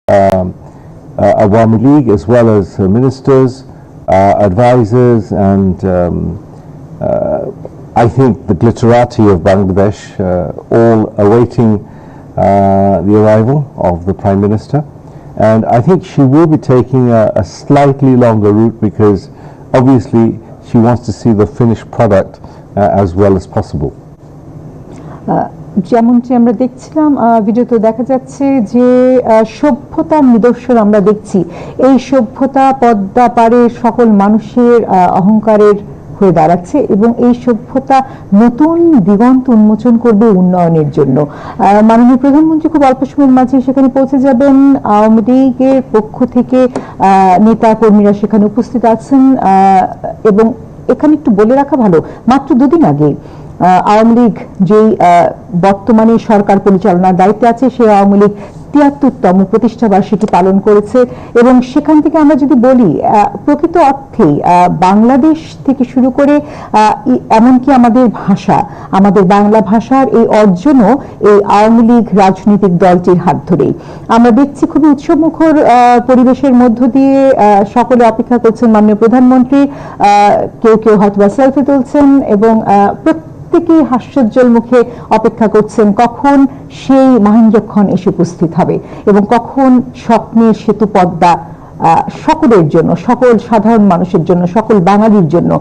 Awami League, as well as ministers, advisors, and I think the glitterati of Bangladesh, all awaiting the arrival of the Prime Minister. And I think she will be taking a slightly longer route because obviously she wants to see the finished product as well as possible. যেমনটি আমরা দেখছিলাম ভিডিওতে দেখা যাচ্ছে যে সভ্যতার নিদর্শন আমরা দেখছি। এই সভ্যতা পদ্মা পারে সকল মানুষের অহংকারের হয়ে দাঁড়াচ্ছে এবং এই সভ্যতা নতুন দিগন্ত উন্মোচন করবে উন্নয়নের জন্য। মাননীয় প্রধানমন্ত্রী খুব অল্প সময়ের মাঝে সেখানে পৌঁছে যাবেন। আওয়ামী লীগের পক্ষ থেকে নেতা কর্মীরা সেখানে উপস্থিত আছেন এবং এখানে একটু বলে রাখা ভালো, মাত্র দুদিন আগে আওয়ামী লীগ যেই বর্তমানে সরকার পরিচালনার দায়িত্বে আছে সেই আওয়ামী লীগ ৭৩তম প্রতিষ্ঠা বার্ষিকী পালন করেছে এবং সেখান থেকে আমরা যদি বলি প্রকৃত অর্থেই বাংলাদেশ থেকে শুরু করে এমনকি আমাদের ভাষা, আমাদের বাংলা ভাষার এই অর্জনও এই আওয়ামী লীগ রাজনৈতিক দলটির হাত ধরেই। আমরা দেখছি খুবই উৎসবমুখর পরিবেশের মধ্য দিয়ে সকলে অপেক্ষা করছেন মাননীয় প্রধানমন্ত্রী, কেউ কেউ হয়তো সেলফি তুলছেন এবং প্রত্যেকেই হাস্যোজ্জ্বল মুখে অপেক্ষা করছেন কখন সেই মহেন্দ্রক্ষণ এসে উপস্থিত হবে এবং কখন স্বপ্নের সেতু পদ্মা সকলের জন্য, সকল সাধারণ মানুষের জন্য, সকল বাঙালির জন্য,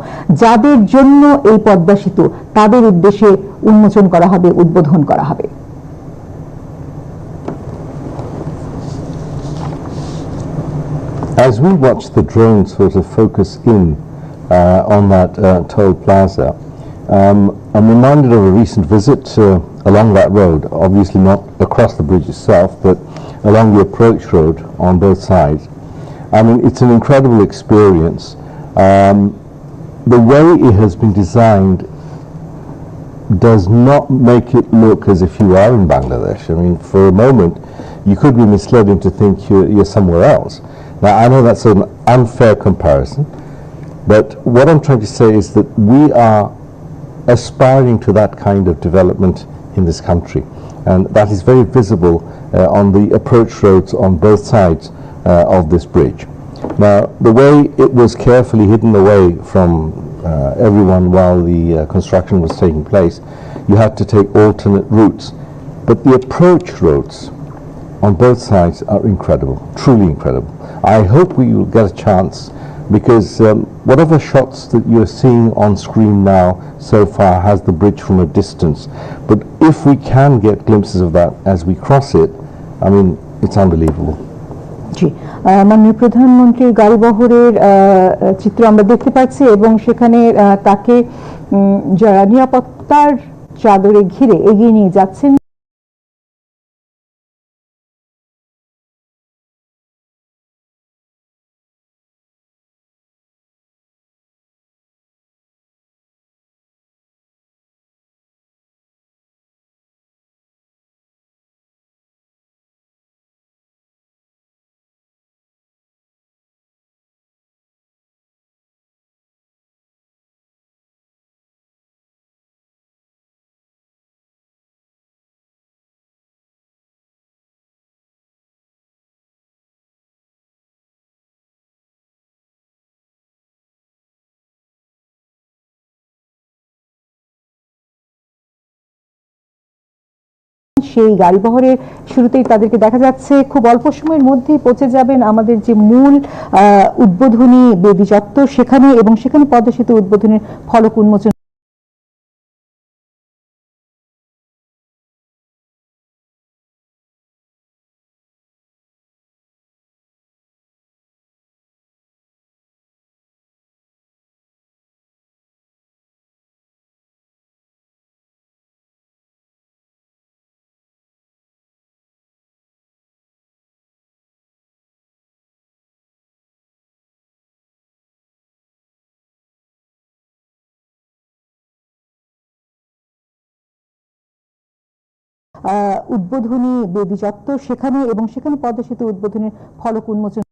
যাদের জন্য এই পদ্মা সেতু তাদের উদ্দেশ্যে উন্মোচন করা হবে, উদ্বোধন করা হবে। As we watch the drone sort of focus in on that toll plaza, I'm reminded of a recent visit along that road, obviously not across the bridge itself, but along the approach road on both sides. I mean, it's an incredible experience. The way it has been designed does not make it look as if you are in Bangladesh. I mean, for a moment, you could be misled into think you're somewhere else. Now, I know that's an unfair comparison, but what I'm trying to say is that we are aspiring to that kind of development in this country, and that is very visible on the approach roads on both sides of this bridge. Now, the way it was carefully hidden away from everyone while the construction was taking place, you had to take alternate routes, but the approach roads on both sides are incredible, truly incredible. I hope we will get a chance, because whatever shots that you're seeing on screen now so far has the bridge from a distance, but if we can get glimpses of that as we cross it, I mean, it's unbelievable. জি, মাননীয় প্রধানমন্ত্রীর গাড়িবহরের চিত্র আমরা দেখতে পাচ্ছি এবং সেখানে তাকে যারা নিরাপত্তার চাদরে ঘিরে এগিয়ে নিয়ে যাচ্ছেন। সেই গাড়িবহরের শুরুতেই তাদেরকে দেখা যাচ্ছে খুব অল্প সময়ের মধ্যেই পৌঁছে যাবেন আমাদের যে মূল উদ্বোধনী বেদি চত্বর সেখানে এবং সেখানে পদ্মা সেতু উদ্বোধনের ফলক উন্মোচন উদ্বোধনী বেদি চত্বর সেখানে এবং সেখানে পদ্মা সেতু উদ্বোধনের ফলক উন্মোচন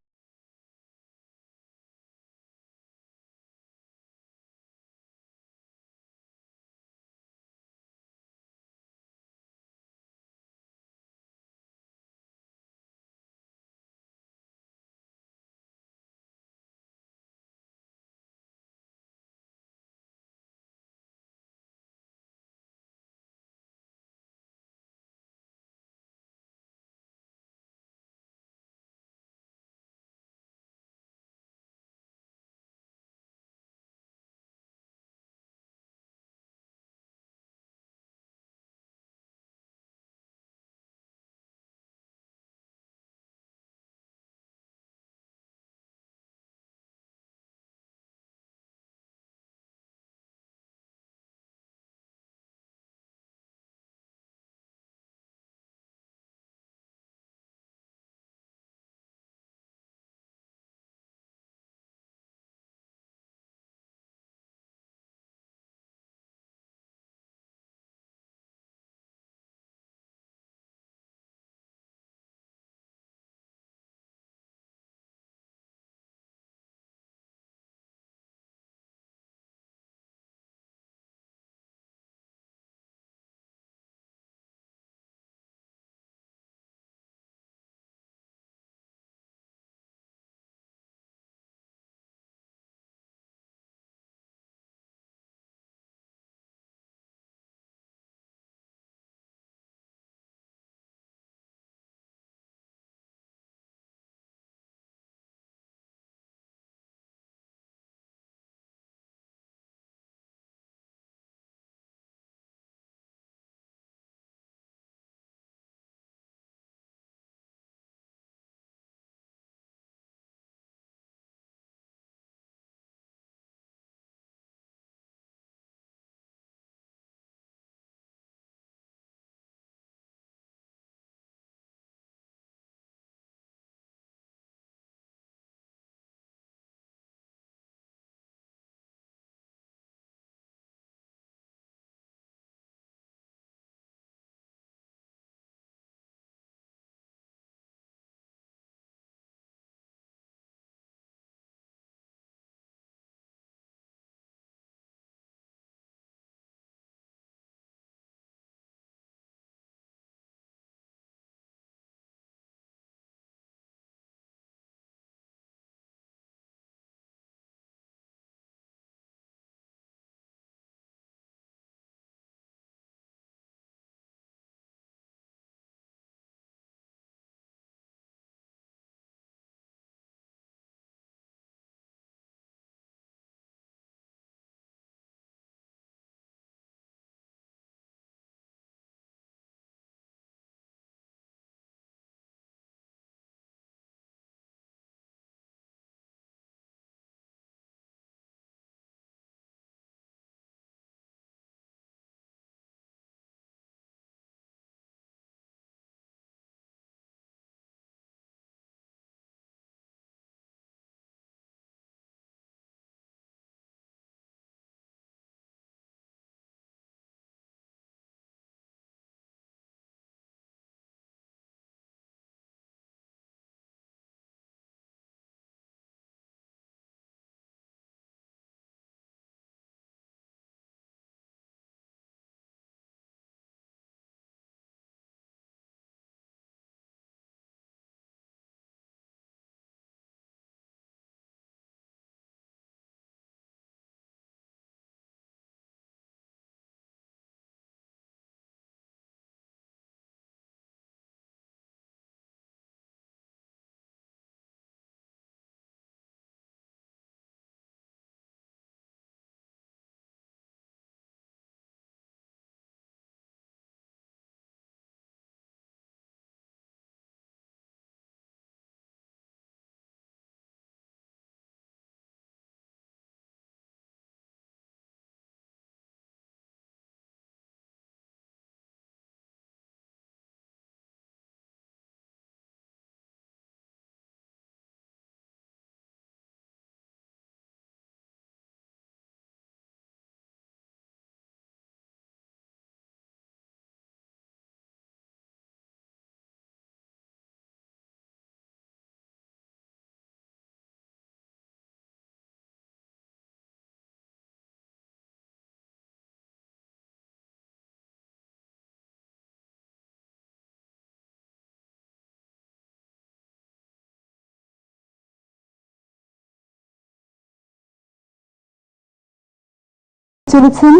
চলেছেন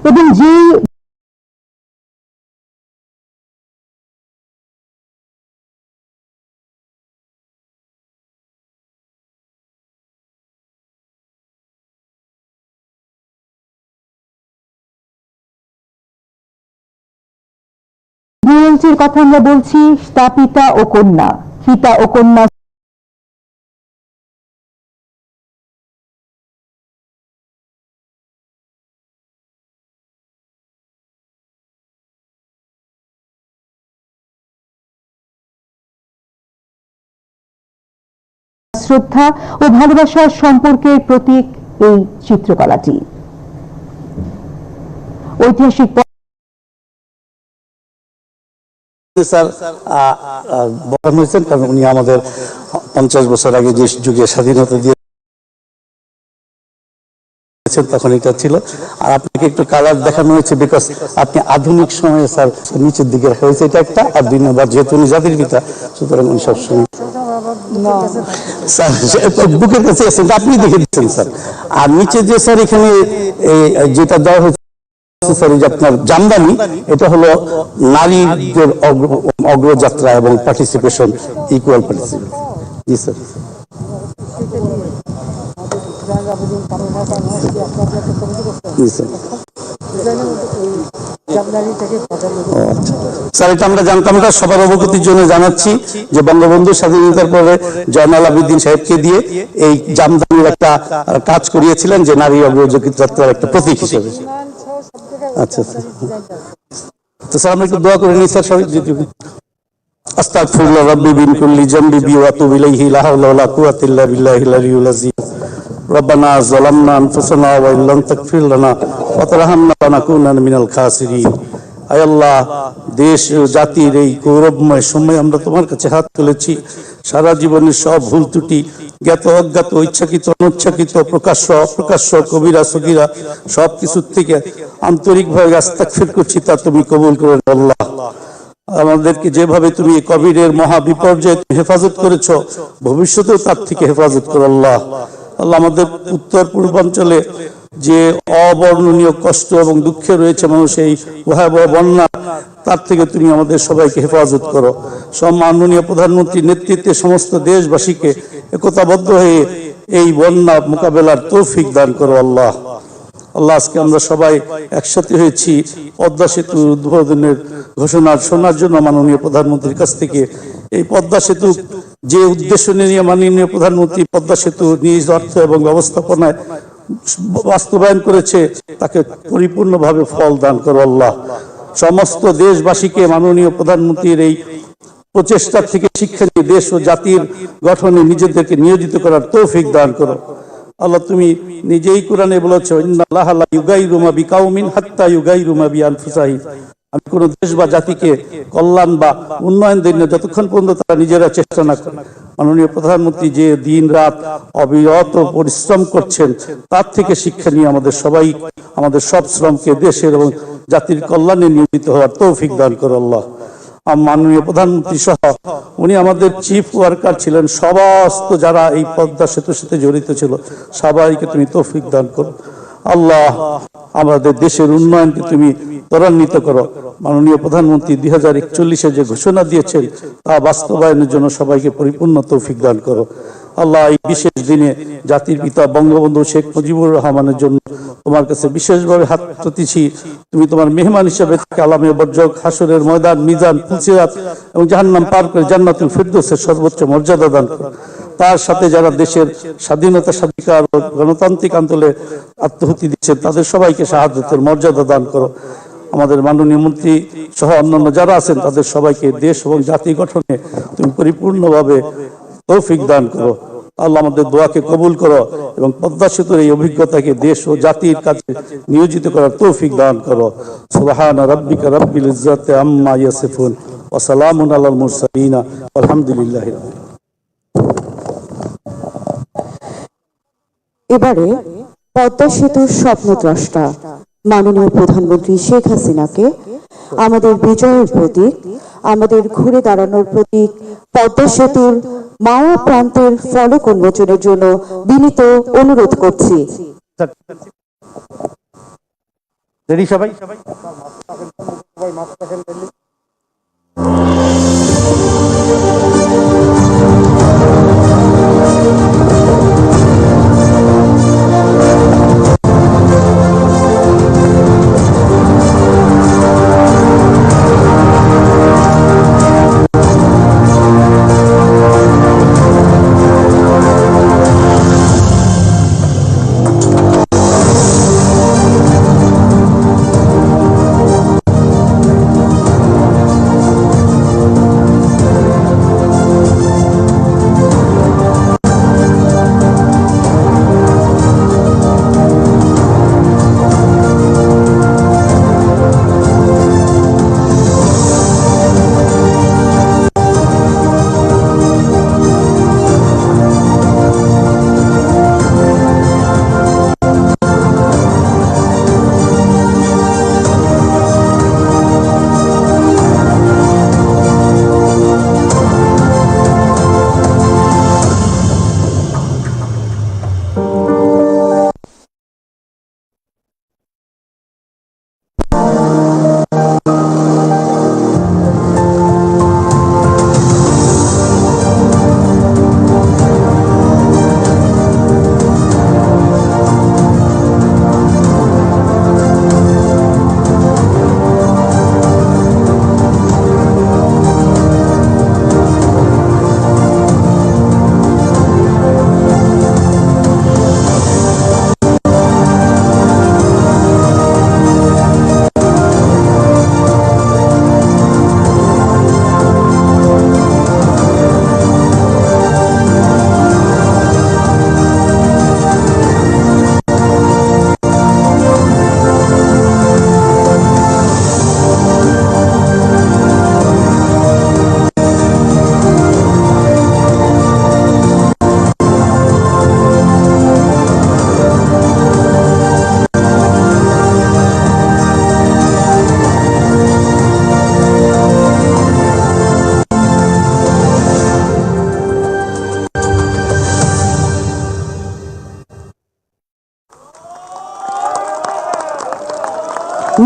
এবং যে কথা আমরা বলছি, তা পিতা ও কন্যা, পিতা ও কন্যা শ্রদ্ধা ও ভালোবাসার সম্পর্কের প্রতীক এই চিত্রকলাটি। ঐতিহাসিক স্যার বরণ হয়েছেন, কারণ উনি আমাদের 50 বছর আগে যে যুগে স্বাধীনতা দিয়েছেন তখন এটা ছিল। আর আপনাকে একটু কালার দেখানো হয়েছে বিকজ আপনি আধুনিক সময়ে স্যার নিচের দিকে রাখা হয়েছে, এটা একটা। আর 2 নম্বর যেহেতু উনি জাতির পিতা, সুতরাং উনি সবসময় স্যার বুকের কাছে আছেন, আপনি দেখে দিচ্ছেন স্যার। আর নিচে যে স্যার এখানে যেটা দেওয়া হয়েছে আপনার জামদানি, এটা হলো নারীদের অগ্রযাত্রা এবং পার্টিসিপেশন, ইকুয়াল পার্টিসিপেশন। জি স্যার। স্যার এটা আমরা জানতাম না, সবার অবগতির জন্য জানাচ্ছি যে বঙ্গবন্ধু স্বাধীনতার পরে জয়নাল আবেদিন সাহেবকে দিয়ে এই জামদানির একটা কাজ করিয়েছিলেন, যে নারী অগ্রযাত্রার একটা প্রতীক হিসেবে। আচ্ছা স্যার, তো স্যার আমরা একটু দোয়া করে নিই স্যার সবাই। আস্তাগফিরুল্লাহ রাব্বি মিন কুল্লি যামবি ওয়া আতুবু ইলাইহি, লা হাওলা ওয়া লা কুওয়াতা ইল্লা বিল্লাহিল আলিয়্যিল আযীম। রব্বানা যালামনা আনফুসানা ওয়া ইল্লাম তাগফির লানা ওয়া তারহামনা লানাকুনান্না মিনাল খাসিরিন। আয় আল্লাহ, দেশ ও জাতির এই গৌরবময় সময় আমরা তোমার কাছে হাত তুলেছি। সারা জীবনের সব ভুল ত্রুটি, জ্ঞাত অজ্ঞাত, ইচ্ছাকৃত অনিচ্ছাকৃত, প্রকাশ্য অপ্রকাশ্য, কবিরা সগীরা, সব কিছুর থেকে আন্তরিকভাবে ইস্তেগফার করছি, তা তুমি কবুল করে নাও আল্লাহ। আমাদেরকে যেভাবে তুমি কোভিডের মহা বিপর্যয়ে হেফাজত করেছো, ভবিষ্যতেও তার থেকে হেফাজত করো আল্লাহ। আল্লাহ, আমাদের উত্তর পূর্বাঞ্চলে যে অবর্ণনীয় কষ্ট এবং দুঃখে রয়েছে মানুষ, এই ভয়াবহ বন্যা, তার থেকে তুমি আমাদের সবাইকে হেফাজত করো। সম্মাননীয় প্রধানমন্ত্রীর নেতৃত্বে সমস্ত দেশবাসীকে একতাবদ্ধ হয়ে এই বন্যা মোকাবেলার তৌফিক দান করো আল্লাহ। আল্লাহ, আজকে আমরা সবাই একসাথে হয়েছি পদ্মা সেতু উদ্বোধনের ঘোষণা শোনার জন্য মাননীয় প্রধানমন্ত্রীর কাছ থেকে। এই পদ্মা সেতু যে উদ্দেশ্য নিয়ে মাননীয় প্রধানমন্ত্রী পদ্মা সেতু নিজ অর্থ এবং ব্যবস্থাপনায় বাস্তবায়ন করেছে, তাকে পরিপূর্ণভাবে ফল দান করো আল্লাহ। সমস্ত দেশবাসীকে মাননীয় প্রধানমন্ত্রীর এই প্রচেষ্টা থেকে শিক্ষা নিয়ে দেশ ও জাতির গঠনে নিজেদেরকে নিয়োজিত করার তৌফিক দান করো আল্লাহ। তুমি নিজেই কোরআনে বলেছো, ইন্নাল্লাহা লা ইউগাইরু মা বিকাউমিন হাত্তা ইউগাইরু মা বিআনফুসাহিম। আমি কোন দেশ বা জাতিকে কল্যাণ বা উন্নয়ন দিই না যতক্ষণ পর্যন্ত তারা নিজেরা চেষ্টা না করে। মাননীয় প্রধানমন্ত্রী যে দিন রাত অবিরত পরিশ্রম করছেন, তার থেকে শিক্ষা নিয়ে আমাদের সবাই আমাদের সব শ্রমকে দেশের এবং জাতির কল্যাণে নিয়োজিত হওয়ার তৌফিক দান করো আল্লাহ। মাননীয় প্রধানমন্ত্রী সহ উনি আমাদের চিফ ওয়ার্কার ছিলেন, সমস্ত যারা এই পদ্মা সেতুর সাথে জড়িত ছিল সবাইকে তুমি তৌফিক দান করো আল্লাহ। আমাদের দেশের উন্নয়নকে তুমি ত্বরান্বিত করো। মাননীয় প্রধানমন্ত্রী 2041-এ যে ঘোষণা দিয়েছেন, তা বাস্তবায়নের জন্য সবাইকে পরিপূর্ণ তৌফিক দান করো আল্লাহ। এই বিশেষ দিনে জাতির পিতা বঙ্গবন্ধু শেখ মুজিবুর রহমানের জন্য তোমার কাছে বিশেষভাবে হাত পাতছি। তুমি তোমার মেহমান হিসেবে আলামে বর্জক, হাসরের ময়দান, মিজান, ফুলসিরাত এবং জাহান্নাম পার করে জান্নাতুল ফিরদৌসের সর্বোচ্চ মর্যাদা দান করো। তার সাথে যারা দেশের স্বাধীনতা স্বাধিকার ও গণতান্ত্রিক আন্দোলনে আত্মহুতি দিচ্ছেন, তাদের সবাইকে শাহাদাতের মর্যাদা দান করো। আমাদের মাননীয় মন্ত্রী সহ অন্যান্য যারা আছেন, তাদের সবাইকে দেশ এবং জাতি গঠনে তুমি পরিপূর্ণভাবে তৌফিক দান করো আল্লাহ। আমাদের দোয়াকে কবুল করো এবং পদ্মা সেতুর এই অভিজ্ঞতাকে দেশ ও জাতির কাছে নিয়োজিত করার তৌফিক দান করো। সুবহানা রাব্বিকা রাব্বিল ইজ্জাতি আম্মা ইয়াসিফুন ওয়া সালামুন আলাল মুরসালিন আলহামদুলিল্লাহি। এবারে পদ্মা সেতুর স্বপ্নদ্রষ্টা মাননীয় প্রধানমন্ত্রী শেখ হাসিনাকে আমাদের বিজয়ের প্রতীক, আমাদের ঘুরে দাঁড়ানোর প্রতীক পদ্মা সেতুর মাওয়া প্রান্তের ফলক উন্মোচনের জন্য বিনীত অনুরোধ করছি। রেডি সবাই?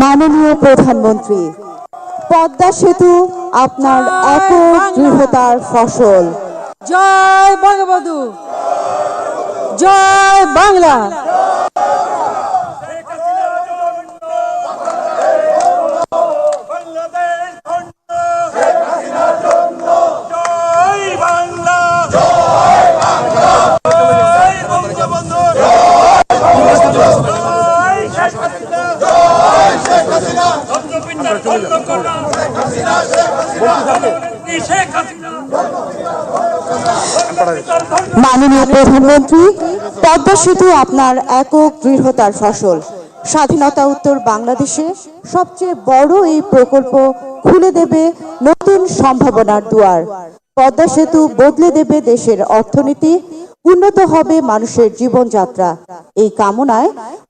মাননীয় প্রধানমন্ত্রী, পদ্মা সেতু আপনার একক দৃঢ়তার ফসল। জয় বঙ্গবন্ধু, জয় বাংলা। মাননীয় প্রধানমন্ত্রী, পদ্মা সেতু আপনার একক দৃঢ়তার ফসল। স্বাধীনতা উত্তর বাংলাদেশে সবচেয়ে বড় এই প্রকল্প খুলে দেবে নতুন সম্ভাবনার দুয়ার। পদ্মা সেতু বদলে দেবে দেশের অর্থনীতি, উন্নত হবে মানুষের জীবনযাত্রা। এই কামনায়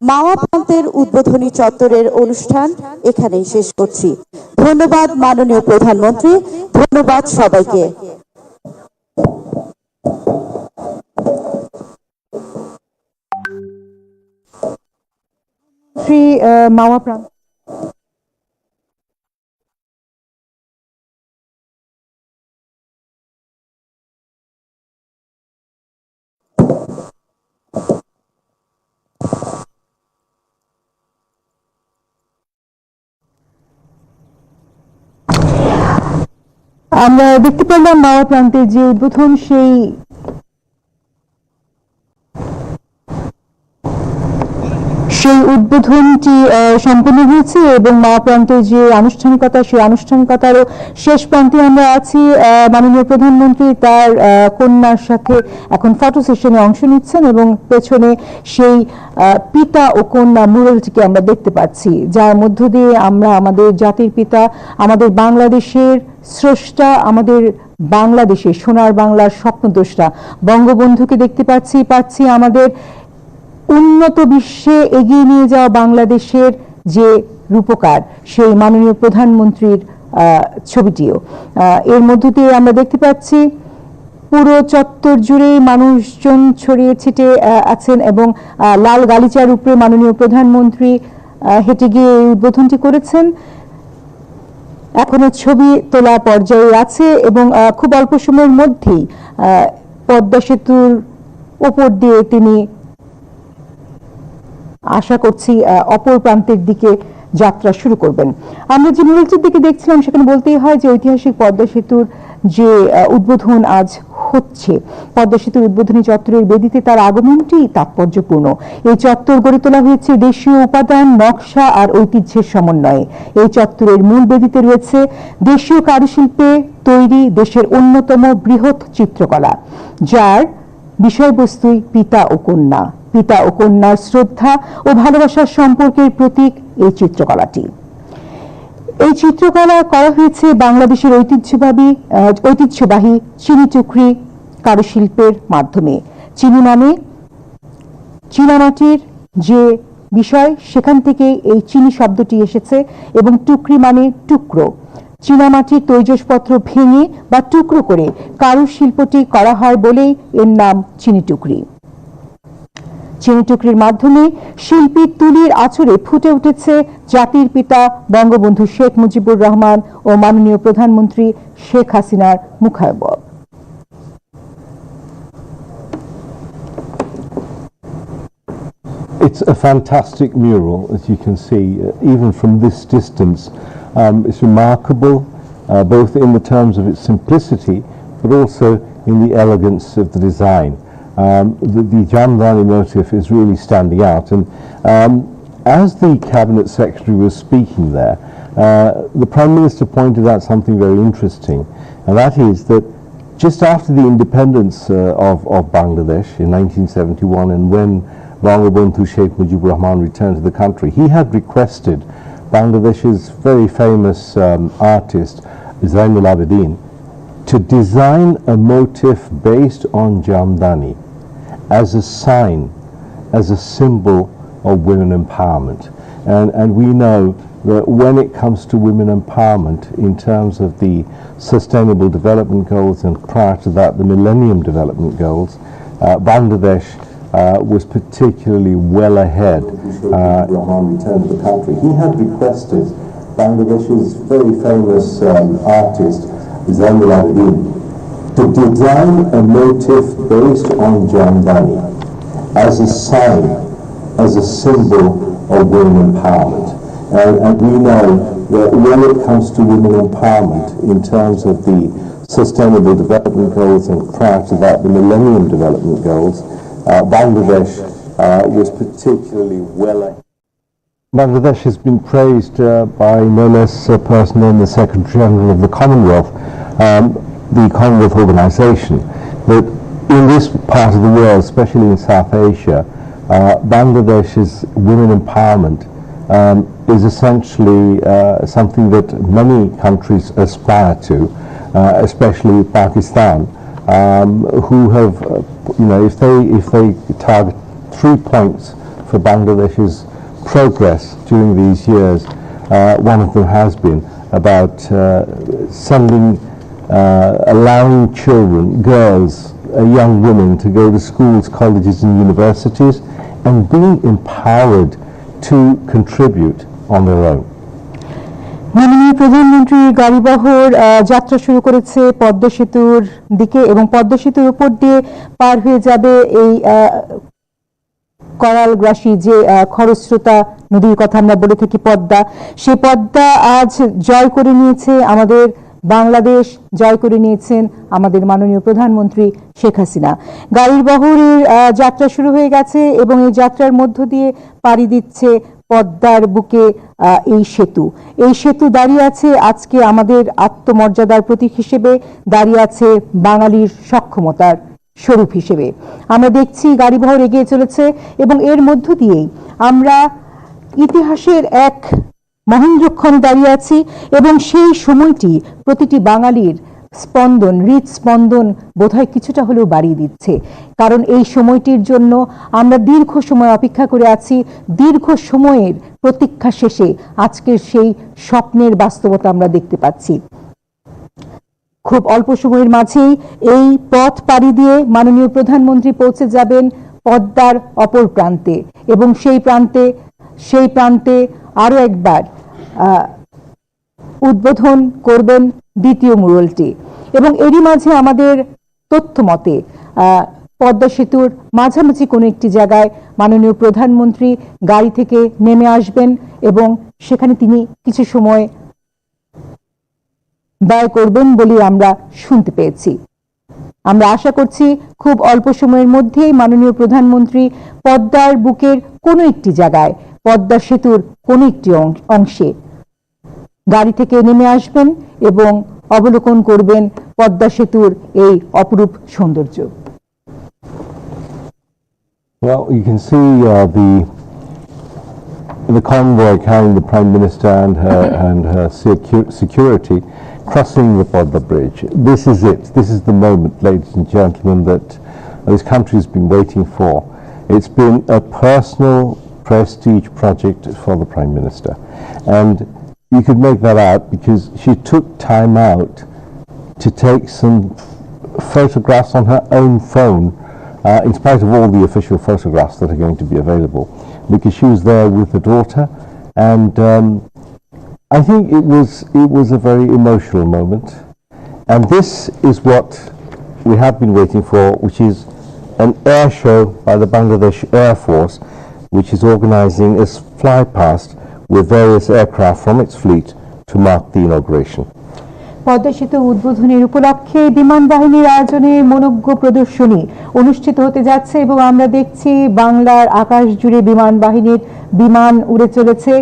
মাওয়া প্রান্তের উদ্বোধনী চত্বরের অনুষ্ঠান এখানেই শেষ করছি। ধন্যবাদ মাননীয় প্রধানমন্ত্রী, ধন্যবাদ সবাইকে। শ্রী মাওয়া প্রান্ত আমরা দেখতে পেলাম মাওয়া প্রান্তের যে উদ্বোধন সেই উদ্বোধনটি সম্পন্ন হয়েছে এবং মাওয়া প্রান্তের যে আনুষ্ঠানিকতা সেই আনুষ্ঠানিকতারও শেষ প্রান্তে আমরা আছি। মাননীয় প্রধানমন্ত্রী তার কন্যার সাথে এখন ফটো সেশনে অংশ নিচ্ছেন এবং পেছনে সেই পিতা ও কন্যা মুরালটিকে আমরা দেখতে পাচ্ছি, যার মধ্য দিয়ে আমরা আমাদের জাতির পিতা, আমাদের বাংলাদেশের স্রষ্টা, আমাদের বাংলাদেশের সোনার বাংলার স্বপ্নদ্রষ্টা বঙ্গবন্ধুকে দেখতে পাচ্ছি আমাদের উন্নত বিশ্বে এগিয়ে নিয়ে যাওয়া বাংলাদেশের যে রূপকার সেই মাননীয় প্রধানমন্ত্রীর ছবিটিও এর মধ্য দিয়ে আমরা দেখতে পাচ্ছি। পুরো চত্বর জুড়ে মানুষজন ছড়িয়ে ছিটে আছেন এবং লাল গালিচার উপরে মাননীয় প্রধানমন্ত্রী হেঁটে গিয়ে এই উদ্বোধনটি করেছেন। এখনো ছবি তোলা পর্যায়ে আছে এবং খুব অল্প সময়ের মধ্যেই পদ্মা সেতুর উপর দিয়ে তিনি আশা করছি অপর প্রান্তের দিকে যাত্রা শুরু করবেন। আমরা যে মুহূর্তের দিকে দেখছিলাম সেখানে বলতেই হয় যে ঐতিহাসিক পদ্মা সেতুর যে উদ্বোধন আজ হচ্ছে, পদ্মা সেতুর উদ্বোধনী চত্বরের বেদিতে তার আগমনটি তাৎপর্যপূর্ণ। এই চত্বর গড়ে তোলা হয়েছে দেশীয় উপাদান, নকশা আর ঐতিহ্যের সমন্বয়ে। এই চত্বরের মূল বেদিতে রয়েছে দেশীয় কারুশিল্পে তৈরি দেশের অন্যতম বৃহৎ চিত্রকলা, যার বিষয়বস্তুই পিতা ও কন্যা, পিতা ও কন্যার শ্রদ্ধা ও ভালোবাসার সম্পর্কের প্রতীক এই চিত্রকলাটি। এই চিত্রকলা করা হয়েছে বাংলাদেশের ঐতিহ্যবাহী চিনি টুকরি কারুশিল্পের মাধ্যমে। চিনি মানে চীনামাটির যে বিষয়, সেখান থেকে এই চিনি শব্দটি এসেছে, এবং টুকরি মানে টুকরো। চীনামাটির তৈজসপত্র ভেঙে বা টুকরো করে কারুশিল্পটি করা হয় বলেই এর নাম চিনি টুকরি। চিনি টুকরির মাধ্যমে শিল্পী তুলির আঁচড়ে ফুটে উঠেছে জাতির পিতা বঙ্গবন্ধু শেখ মুজিবুর রহমান ও মাননীয় প্রধানমন্ত্রী শেখ হাসিনার মুখাবয়ব। It's a fantastic mural, as you can see, even from this distance. It's remarkable, both in the terms of its simplicity, but also in the elegance of the design. The Jamdani motif is really standing out, and as the Cabinet Secretary was speaking there, the Prime Minister pointed out something very interesting, and that is that just after the independence of Bangladesh in 1971, and when Bangabandhu Sheikh Mujibur Rahman returned to the country, he had requested Bangladesh's very famous artist Zainul Abidin to design a motif based on Jamdani as a sign, as a symbol of women empowerment. And we know that when it comes to women empowerment in terms of the Sustainable Development Goals, and prior to that the Millennium Development Goals, Bangladesh was particularly well ahead. Returned to the country. He had requested Bangladesh's very famous artist Zainul Abidin to design a motif based on Jamdani as a sign, as a symbol of women empowerment. And we know that when it comes to women empowerment in terms of the Sustainable Development Goals, and prior to that the Millennium Development Goals, Bangladesh was particularly well ahead. Bangladesh has been praised by no less a person than the Secretary General of the Commonwealth, the Commonwealth Organization, that in this part of the world, especially in South Asia, Bangladesh's women empowerment is essentially something that many countries aspire to, especially Pakistan, who have, if they target 3 points for Bangladesh's progress during these years, one of them has been about allowing children, girls, young women to go to schools, colleges and universities, and being empowered to contribute on their own. মাননীয় প্রধানমন্ত্রী গাড়িবহর যাত্রা শুরু করেছে পদ্মা সেতুর দিকে, এবং পদ্মা সেতুর উপর দিয়ে পার হয়ে যাবে এই করালগ্রাসী যে খরস্রোতা নদীর কথা আমরা বলে থাকি পদ্মা। সে পদ্মা আজ জয় করে নিয়েছে আমাদের বাংলাদেশ, জয় করে নিয়েছেন আমাদের মাননীয় প্রধানমন্ত্রী শেখ হাসিনা। গাড়ির বহরের যাত্রা শুরু হয়ে গেছে এবং এই যাত্রার মধ্য দিয়ে পাড়ি দিচ্ছে পদ্মার বুকে এই সেতু দাঁড়িয়ে আছে আজকে আমাদের আত্মমর্যাদার প্রতীক হিসেবে, দাঁড়িয়ে আছে বাঙালির সক্ষমতার স্বরূপ হিসেবে। আমরা দেখছি গাড়িবহর এগিয়ে চলেছে এবং এর মধ্য দিয়েই আমরা ইতিহাসের এক মহেন্দ্রক্ষণে দাঁড়িয়ে আছি, এবং সেই সময়টি প্রতিটি বাঙালির স্পন্দন, হৃদস্পন্দন বোধহয় কিছুটা হলেও বাড়িয়ে দিচ্ছে। কারণ এই সময়টির জন্য আমরা দীর্ঘ সময় অপেক্ষা করে আছি, দীর্ঘ সময়ের প্রতীক্ষা শেষে আজকের সেই স্বপ্নের বাস্তবতা আমরা দেখতে পাচ্ছি। খুব অল্প সময়ের মাঝেই এই পথ পাড়ি দিয়ে মাননীয় প্রধানমন্ত্রী পৌঁছে যাবেন পদ্মার অপর প্রান্তে, এবং সেই প্রান্তে সেই প্রান্তে আরো একবার উদ্বোধন করবেন দ্বিতীয় মুরালটি। এবং এরই মাঝে আমাদের তথ্য মতে পদ্মা সেতুর মাঝামাঝি কোনো একটি জায়গায় মাননীয় প্রধানমন্ত্রী গাড়ি থেকে নেমে আসবেন এবং সেখানে তিনি কিছু সময় ব্যয় করবেন বলে আমরা শুনতে পেয়েছি। আমরা আশা করছি খুব অল্প সময়ের মধ্যেই মাননীয় প্রধানমন্ত্রী পদ্মার বুকের কোনো একটি জায়গায়, পদ্মা সেতুর কোনো একটি অংশে গাড়ি থেকে নেমে আসবেন এবং অবলোকন করবেন পদ্মা সেতুর এই অপরূপ সৌন্দর্য। Well, you can see the convoy carrying the Prime Minister and her security crossing the Padma Bridge. This is it. This is the moment, ladies and gentlemen, that this country has been waiting for. It's been a personal prestige project for the Prime Minister. And you could make that out because she took time out to take some photographs on her own phone, in spite of all the official photographs that are going to be available, because she was there with her daughter. And I think it was a very emotional moment. And this is what we have been waiting for, which is an air show by the Bangladesh Air Force, which is organizing a flypast with various aircraft from its fleet to mark the inauguration. Padma সেতু উদ্বোধনের উপলক্ষে বিমান বাহিনীর আয়োজনে মনোজ্ঞ প্রদর্শনী অনুষ্ঠিত হতে যাচ্ছে এবং আমরা দেখছি বাংলার আকাশ জুড়ে বিমান বাহিনীর বিমান উড়ে চলেছে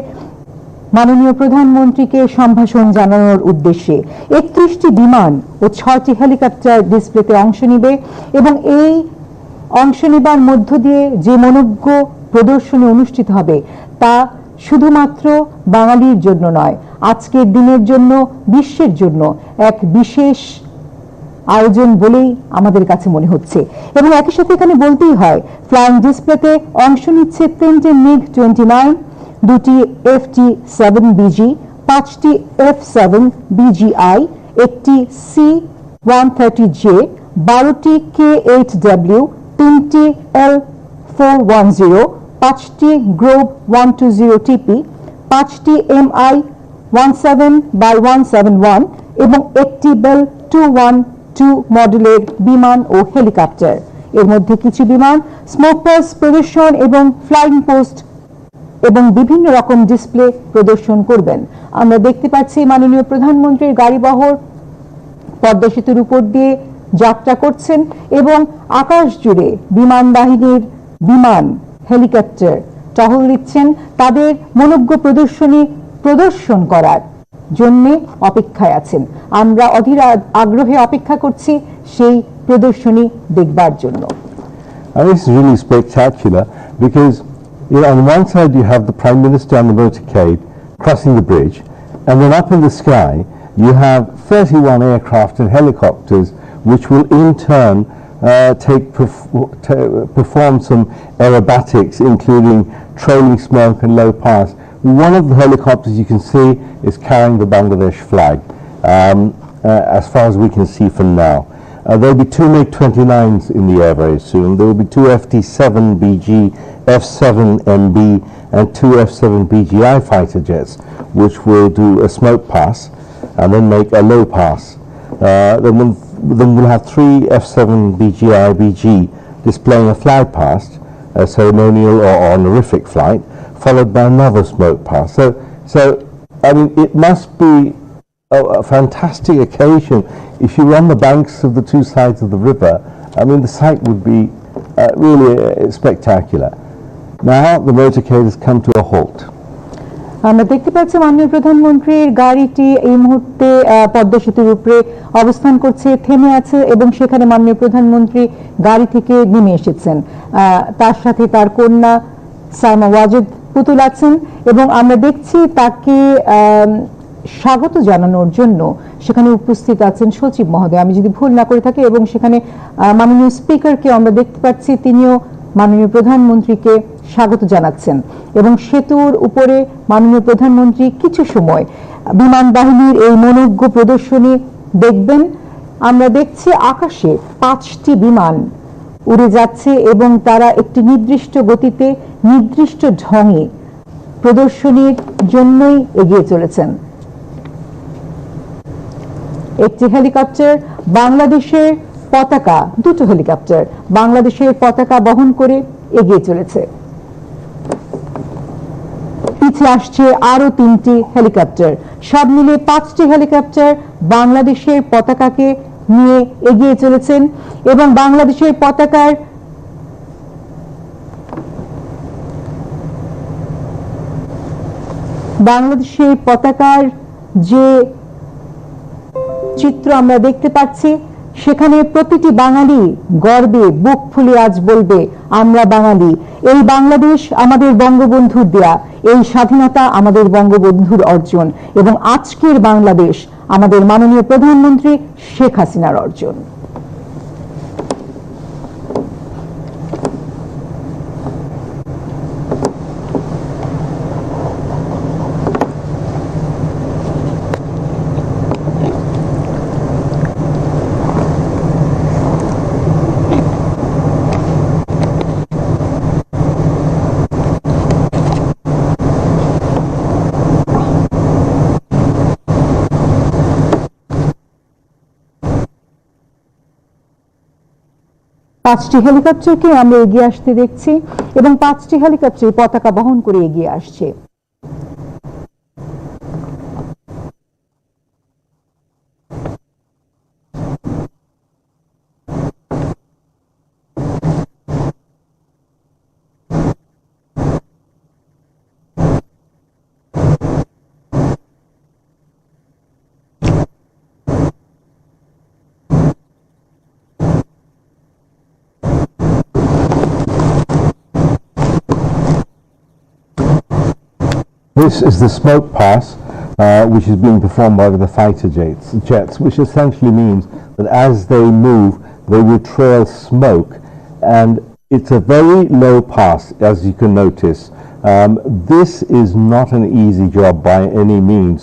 মাননীয় প্রধানমন্ত্রীকে সম্ভাষণ জানানোর উদ্দেশ্যে। 31টি বিমান ও 6টি হেলিকপ্টার ডিসপ্লেতে অংশ নিবে এবং এই অংশ নেবার মধ্য দিয়ে যে মনোজ্ঞ প্রদর্শনী অনুষ্ঠিত হবে তা শুধুমাত্র বাঙালির জন্য নয়, আজকের দিনের জন্য, বিশ্বের জন্য এক বিশেষ আয়োজন বলেই আমাদের কাছে মনে হচ্ছে। এবং একই সাথে এখানে বলতেই হয় ফ্লাইং ডিসপ্লেতে অংশ নিচ্ছে 3টি MiG-29, 2টি FT-7BG, 5টি F-7 BGI, 1টি C-130J, 12টি K-8W, 3টি L-410, 5টি গ্রোভ 120 TP, 5টি MI-17/171 এবং 1টি বেল 212 মডেলের বিমান ও হেলিকপ্টার। এর মধ্যে কিছু বিমান স্মোক প্রদর্শন এবং ফ্লাইং পোস্ট এবং বিভিন্ন রকম ডিসপ্লে প্রদর্শন করবেন। আমরা দেখতে পাচ্ছি মাননীয় প্রধানমন্ত্রীর গাড়িবহর পদ্মা সেতুর উপর দিয়ে যাত্রা করছেন এবং আকাশ জুড়ে বিমান বাহিনীর বিমান, হেলিকপ্টার টহল দিচ্ছেন, তাদের মনোজ্ঞ প্রদর্শনী প্রদর্শন করার জন্য অপেক্ষায় আছেন। আমরা অধীর আগ্রহে অপেক্ষা করছি সেই প্রদর্শনী দেখবার জন্য। This is really spectacular because on one side you have the Prime Minister on the motorcade crossing the bridge, and then up in the sky you have 31 aircraft and helicopters which will in turn perform some aerobatics, including trailing smoke and low pass. One of the helicopters you can see is carrying the Bangladesh flag, as far as we can see from now. There will be 2 MiG-29s in the air very soon. There will be 2 FT-7BG, F-7MB and 2 F-7 BGI fighter jets, which will do a smoke pass and then make a low pass. Then we'll have 3 F-7 BGI BG displaying a flag past, a ceremonial or honorific flight, followed by another smoke pass. So I mean, it must be a fantastic occasion. If you were on the banks of the two sides of the river, I mean, the sight would be really spectacular. Now the motorcade has come to a halt. আমরা দেখতে পাচ্ছি মাননীয় প্রধানমন্ত্রীর গাড়িটি এই মুহূর্তে পদ্মা সেতুর উপরে অবস্থান করছে, থেমে আছে এবং সেখানে মাননীয় প্রধানমন্ত্রী গাড়ি থেকে নেমে এসেছেন। তার সাথে তার কন্যা সাইমা ওয়াজেদ পুতুল আছেন এবং আমরা দেখছি তাকে স্বাগত জানানোর জন্য সেখানে উপস্থিত আছেন সচিব মহোদয়, আমি যদি ভুল না করে থাকি, এবং সেখানে মাননীয় স্পিকারকে আমরা দেখতে পাচ্ছি, তিনিও মাননীয় প্রধানমন্ত্রীকে স্বাগত জানাচ্ছেন এবং সেতুর উপরে মাননীয় প্রধানমন্ত্রী কিছু সময় বিমান বাহিনীর এই মনোজ্ঞ প্রদর্শনী দেখবেন। আমরা দেখছি আকাশে 5টি বিমান উড়ে যাচ্ছে এবং তারা একটি নির্দিষ্ট গতিতে, নির্দিষ্ট ঢঙে প্রদর্শনীর জন্যই এগিয়ে চলেছেন। একটি হেলিকপ্টার বাংলাদেশের পতাকা, দুটো হেলিকপ্টার বাংলাদেশের পতাকা বহন করে এগিয়ে চলেছে। পিছিয়ে আসছে আরো 3টি হেলিকপ্টার, সব মিলে 5টি হেলিকপ্টার বাংলাদেশের পতাকাকে নিয়ে এগিয়ে চলেছেন এবং বাংলাদেশের পতাকার যে চিত্র আমরা দেখতে পাচ্ছি সেখানে প্রতিটি বাঙালি গর্বে বুক ফুলে আজ বলবে আমরা বাঙালি। এই বাংলাদেশ আমাদের বঙ্গবন্ধুর দেয়া, এই স্বাধীনতা আমাদের বঙ্গবন্ধুর অর্জন এবং আজকের বাংলাদেশ আমাদের মাননীয় প্রধানমন্ত্রী শেখ হাসিনার অর্জন। পাঁচটি হেলিকপ্টারকে আমরা এগিয়ে আসতে দেখছি এবং 5টি হেলিকপ্টার পতাকা বহন করে এগিয়ে আসছে। This is the smoke pass, which is being performed by the fighter jets, which essentially means that as they move, they will trail smoke, and it's a very low pass, as you can notice. This is not an easy job by any means.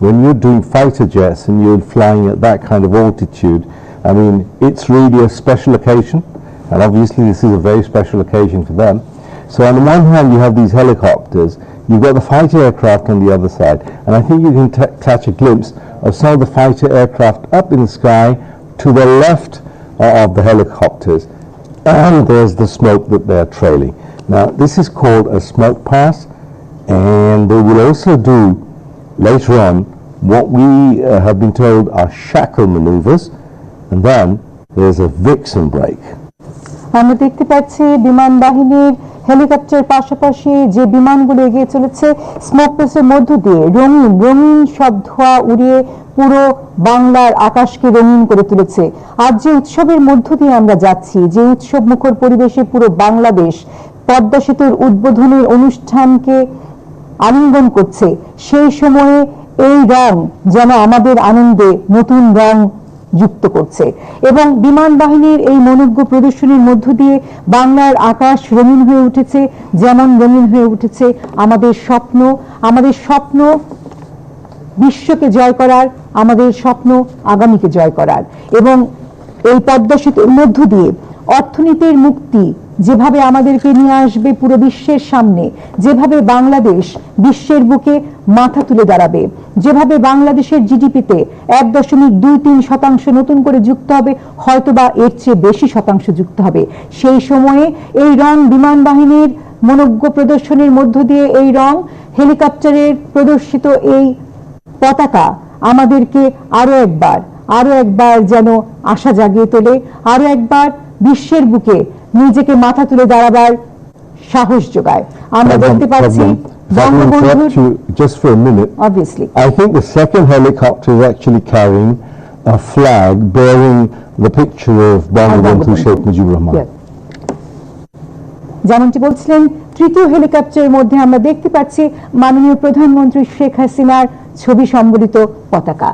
When you're doing fighter jets and you're flying at that kind of altitude, I mean, it's really a special occasion, and obviously this is a very special occasion for them. So on the one hand, you have these helicopters, you've got the fighter aircraft on the other side, and I think you can catch a glimpse of some of the fighter aircraft up in the sky to the left of the helicopters, and there's the smoke that they're trailing. Now, this is called a smoke pass, and they will also do later on what we have been told are shackle maneuvers, and then there's a vixen break. আমরা দেখতে পাচ্ছি বিমান বাহিনীর helicopter পাশাপাশি যে বিমানগুলো এগিয়ে চলেছে smoke পাসের মধ্য দিয়ে রঙিন সব ধোঁয়া উড়িয়ে পুরো বাংলার আকাশকে রঙিন করে তুলেছে। আজ যে উৎসবের মধ্য দিয়ে আমরা যাচ্ছি, যে উৎসব মুখর পরিবেশে পুরো বাংলাদেশ পদ্মা সেতুর উদ্বোধনের অনুষ্ঠানকে আলিঙ্গন করছে, সেই সময়ে এই রং যেন আমাদের আনন্দে নতুন রং যুক্ত করছে এবং বিমান বাহিনীর এই মনোজ্ঞ প্রদর্শনীর মধ্য দিয়ে বাংলার আকাশ রঙিন হয়ে উঠেছে, যেমন রঙিন হয়ে উঠেছে আমাদের স্বপ্ন বিশ্বকে জয় করার, আমাদের স্বপ্ন আগামীকে জয় করার। এবং এই পদ্মা সেতুর মধ্য দিয়ে অর্থনীতির মুক্তি যেভাবে আমাদেরকে নিয়ে আসবে পুরো বিশ্বের সামনে, যেভাবে বাংলাদেশ বিশ্বের বুকে মাথা তুলে দাঁড়াবে, যেভাবে বাংলাদেশের জিডিপিতে 1.23% নতুন করে যুক্ত হবে, হয়তোবা এর চেয়ে বেশি শতাংশ যুক্ত হবে, সেই সময়ে এই রং বিমান বাহিনীর মনোজ্ঞ প্রদর্শনীর মধ্য দিয়ে এই রং হেলিকপ্টারের প্রদর্শিত এই পতাকা আমাদেরকে আরো একবার যেন আশা জাগিয়ে তোলে, আরো একবার বিশ্বের বুকে নিজেকে মাথা তুলে দাঁড়াবার সাহস যোগায়। আমরা দেখতে পাচ্ছি just for a minute. Obviously, I think the second helicopter is actually carrying a flag bearing the picture of Bangabandhu Sheikh Mujibur Rahman. যেমনটি বলছিলেন, তৃতীয় হেলিকপ্টারের মধ্যে আমরা দেখতে পাচ্ছি মাননীয় প্রধানমন্ত্রী শেখ হাসিনার ছবি সম্বলিত পতাকা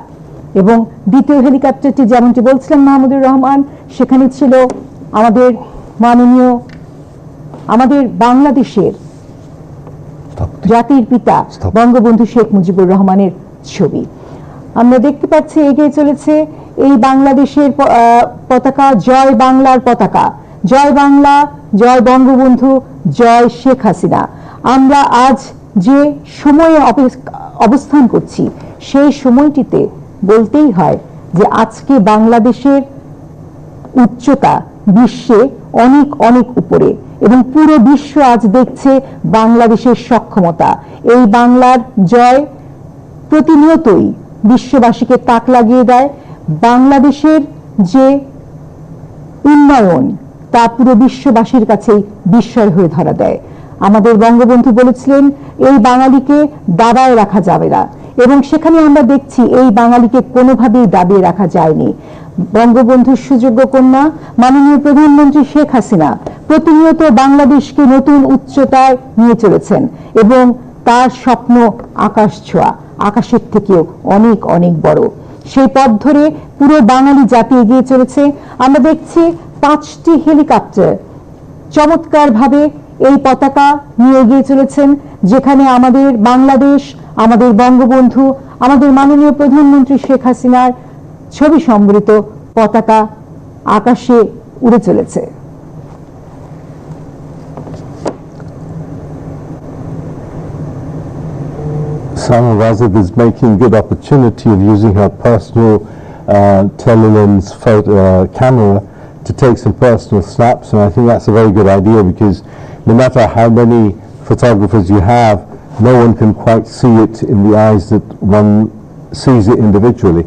এবং দ্বিতীয় হেলিকপ্টারটি যেমনটি বলছিলেন মাহমুদুর রহমান, সেখানে ছিল আমাদের বাংলাদেশের জাতির পিতা বঙ্গবন্ধু শেখ মুজিবুর রহমানের ছবি। আমরা দেখতে পাচ্ছি এগিয়ে চলেছে এই বাংলাদেশের পতাকা, জয় বাংলার পতাকা, জয় বাংলা, জয় বঙ্গবন্ধু, জয় শেখ হাসিনা। আমরা আজ যে সময়ে অবস্থান করছি সেই সময়টিতে বলতেই হয় যে আজকে বাংলাদেশের উচ্চতা বিশ্বে অনেক অনেক উপরে এবং পুরো বিশ্ব আজ দেখছে বাংলাদেশের সক্ষমতা। এই বাংলার জয় প্রতিনিয়তই বিশ্ববাসীকে তাক লাগিয়ে দেয়। বাংলাদেশের যে উন্নয়ন তা পুরো বিশ্ববাসীর কাছেই বিস্ময় হয়ে ধরা দেয়। আমাদের বঙ্গবন্ধু বলেছিলেন এই বাঙালিকে দাবায় রাখা যাবে না, এবং সেখানে আমরা দেখছি এই বাঙালিকে কোনোভাবেই দাবিয়ে রাখা যায়নি। বঙ্গবন্ধুর সুযোগ্য কন্যা মাননীয় প্রধানমন্ত্রী শেখ হাসিনা প্রতিনিয়ত বাংলাদেশকে নতুন উচ্চতায় নিয়ে চলেছেন এবং তার স্বপ্ন আকাশ ছোঁয়া, আকাশের থেকেও অনেক অনেক বড়। সেই পথ ধরে পুরো বাঙালি জাতি এগিয়ে চলেছে। আমরা দেখছি 5টি হেলিকপ্টার চমৎকারভাবে এই পতাকা নিয়ে এগিয়ে চলেছেন, যেখানে আমাদের বাংলাদেশ, আমাদের বঙ্গবন্ধু, আমাদের মাননীয় প্রধানমন্ত্রী শেখ হাসিনার ছবি সম্বলিত পতাকা আকাশে উড়ে চলেছে। Sama Razib is making good opportunity of using her personal telelens camera to take some personal snaps, and I think that's a very good idea, because no matter how many photographers you have, no one can quite see it in the eyes that one sees it individually.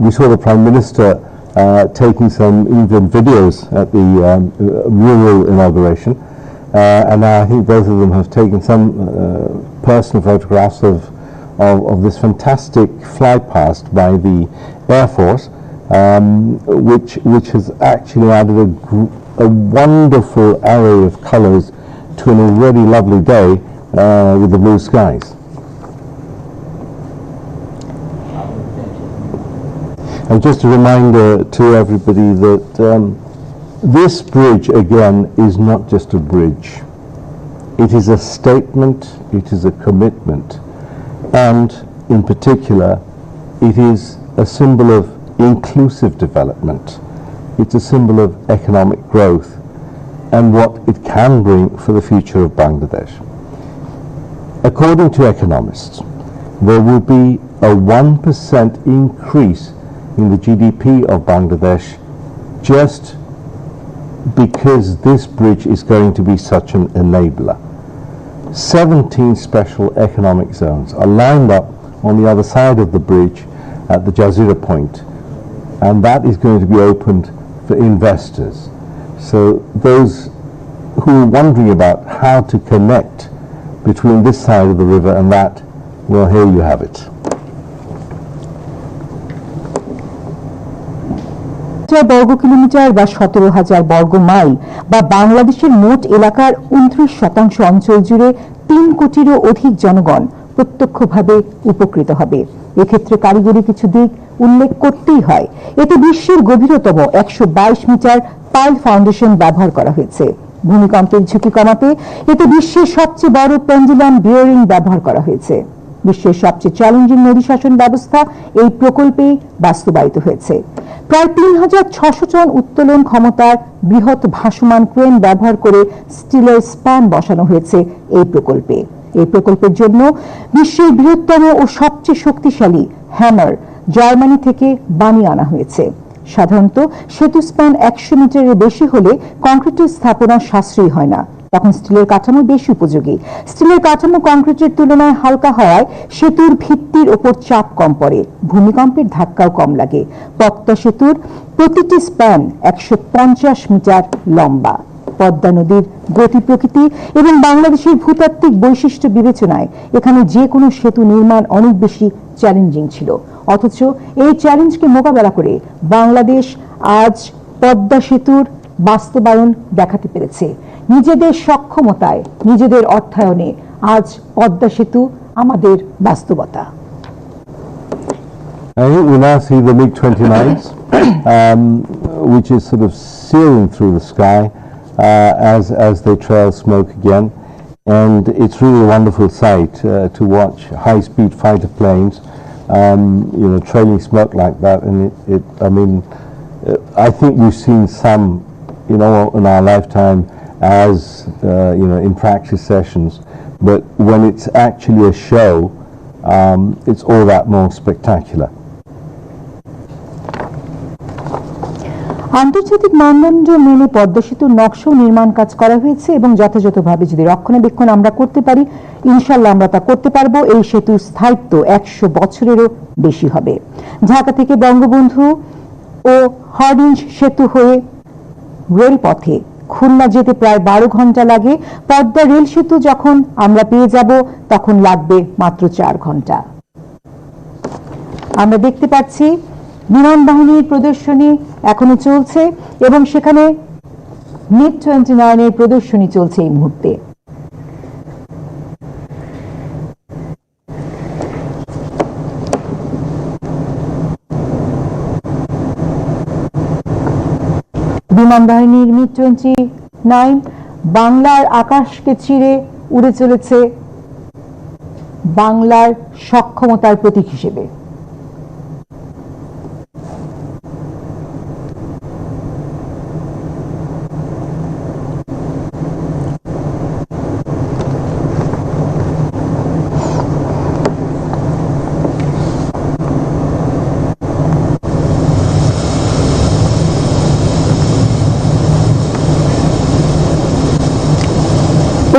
We saw the Prime Minister taking some even videos at the mural inauguration, and now I think both of them have taken some personal photographs of this fantastic flypast by the Air Force, which has actually added a wonderful array of colours to an already lovely day with the blue skies. And just a reminder to everybody that this bridge, again, is not just a bridge. It is a statement, it is a commitment, and in particular, it is a symbol of inclusive development. It's a symbol of economic growth and what it can bring for the future of Bangladesh. According to economists, there will be a 1% increase in the GDP of Bangladesh just because this bridge is going to be such an enabler. 17 special economic zones are lined up on the other side of the bridge at the Jazeera point, and that is going to be opened for investors. So those who are wondering about how to connect between this side of the river and that, well, here you have it. বর্গ kilometre বা 17,000 বর্গ mile বা বাংলাদেশের মোট এলাকার 29% অঞ্চল জুড়ে 3 কোটিরও অধিক জনগণ প্রত্যক্ষভাবে উপকৃত হবে। এক্ষেত্রে কারিগরি কিছু দিক উল্লেখ করতেই হয়। এতে বিশ্বের গভীরতম 122 মিটার পাইল ফাউন্ডেশন ব্যবহার করা হয়েছে। ভূমিকম্পের ঝুঁকি কমাতে এতে বিশ্বের সবচেয়ে বড় পেন্ডুলাম বিয়ারিং ব্যবহার করা হয়েছে। বিশ্বের সবচেয়ে চ্যালেঞ্জিং নদী শাসন ব্যবস্থা এই প্রকল্পে বাস্তবায়িত হয়েছে। প্রায় 3,600 টন উত্তোলন ক্ষমতার বৃহৎ ভাসমান ক্রেন ব্যবহার করে স্টিলের স্প্যান বসানো হয়েছে এই প্রকল্পে। এই প্রকল্পের জন্য বিশ্বের বৃহত্তম ও সবচেয়ে শক্তিশালী হ্যামার জার্মানি থেকে বানিয়ে আনা হয়েছে। সাধারণত সেতু স্প্যান 100 মিটারের বেশি হলে কংক্রিটের স্থাপনা সাশ্রয়ী হয় না, তখন স্টিলের কাঠামো বেশি উপযোগী। স্টিলের কাঠামো কংক্রিটের তুলনায় হালকা হওয়ায় সেতুর ভিত্তির ওপর চাপ কম পড়ে, ভূমিকম্পের ধাক্কাও কম লাগে। পদ্মা সেতুর প্রতিটি স্প্যান 150 মিটার লম্বা। পদ্মা নদীর গতি প্রকৃতি এবং বাংলাদেশের ভূতাত্ত্বিক বৈশিষ্ট্য বিবেচনায় এখানে যে কোনো সেতু নির্মাণ অনেক বেশি চ্যালেঞ্জিং ছিল, অথচ এই চ্যালেঞ্জকে মোকাবেলা করে বাংলাদেশ আজ পদ্মা সেতুর বাস্তবায়ন দেখাতে পেরেছে। নিজেদের সক্ষমতায়, নিজেদের অর্থায়নে আজ পদ্মা সেতু আমাদের বাস্তবতা। I think we now see the MiG-29s, which is sort of searing through the sky as they trail smoke again, and it's really a wonderful sight to watch high-speed fighter planes, trailing smoke like that. And I think we've seen some, in our lifetime, as in practice sessions, but when it's actually a show, it's all that more spectacular. আন্তর্জাতিক মানদণ্ড মেনে পদ্মা সেতুর নকশা নির্মাণ কাজ করা হয়েছে এবং যথাযথভাবে যদি রক্ষণাবেক্ষণ আমরা করতে পারি, ইনশাল্লাহ আমরা তা করতে পারবো। এই সেতুর স্থায়িত্ব 100 বছরেরও বেশি হবে। ঢাকা থেকে বঙ্গবন্ধু ও হার্ডিঞ্জ সেতু হয়ে রেলপথে খুলনা যেতে প্রায় 12 ঘন্টা লাগে। পদ্মা রেল সেতু যখন আমরা পেয়ে যাব তখন লাগবে মাত্র 4 ঘন্টা। আমরা দেখতে পাচ্ছি বিমান বাহিনীর প্রদর্শনী এখনো চলছে এবং সেখানে MiG-29 এর প্রদর্শনী চলছে এই মুহূর্তে। বিমান বাহিনীর MiG-29 বাংলার আকাশকে চিরে উড়ে চলেছে বাংলার সক্ষমতার প্রতীক হিসেবে।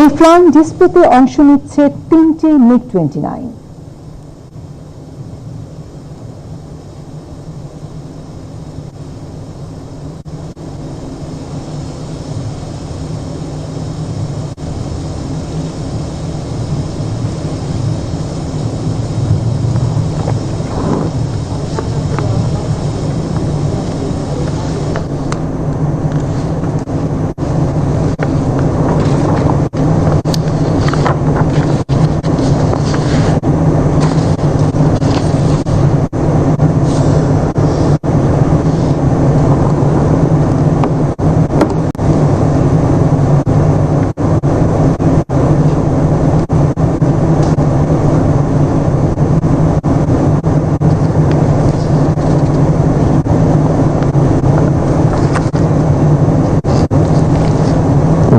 এই ফ্লাইং ডিসপ্লেতে অংশ নিচ্ছে 3টি MiG-29।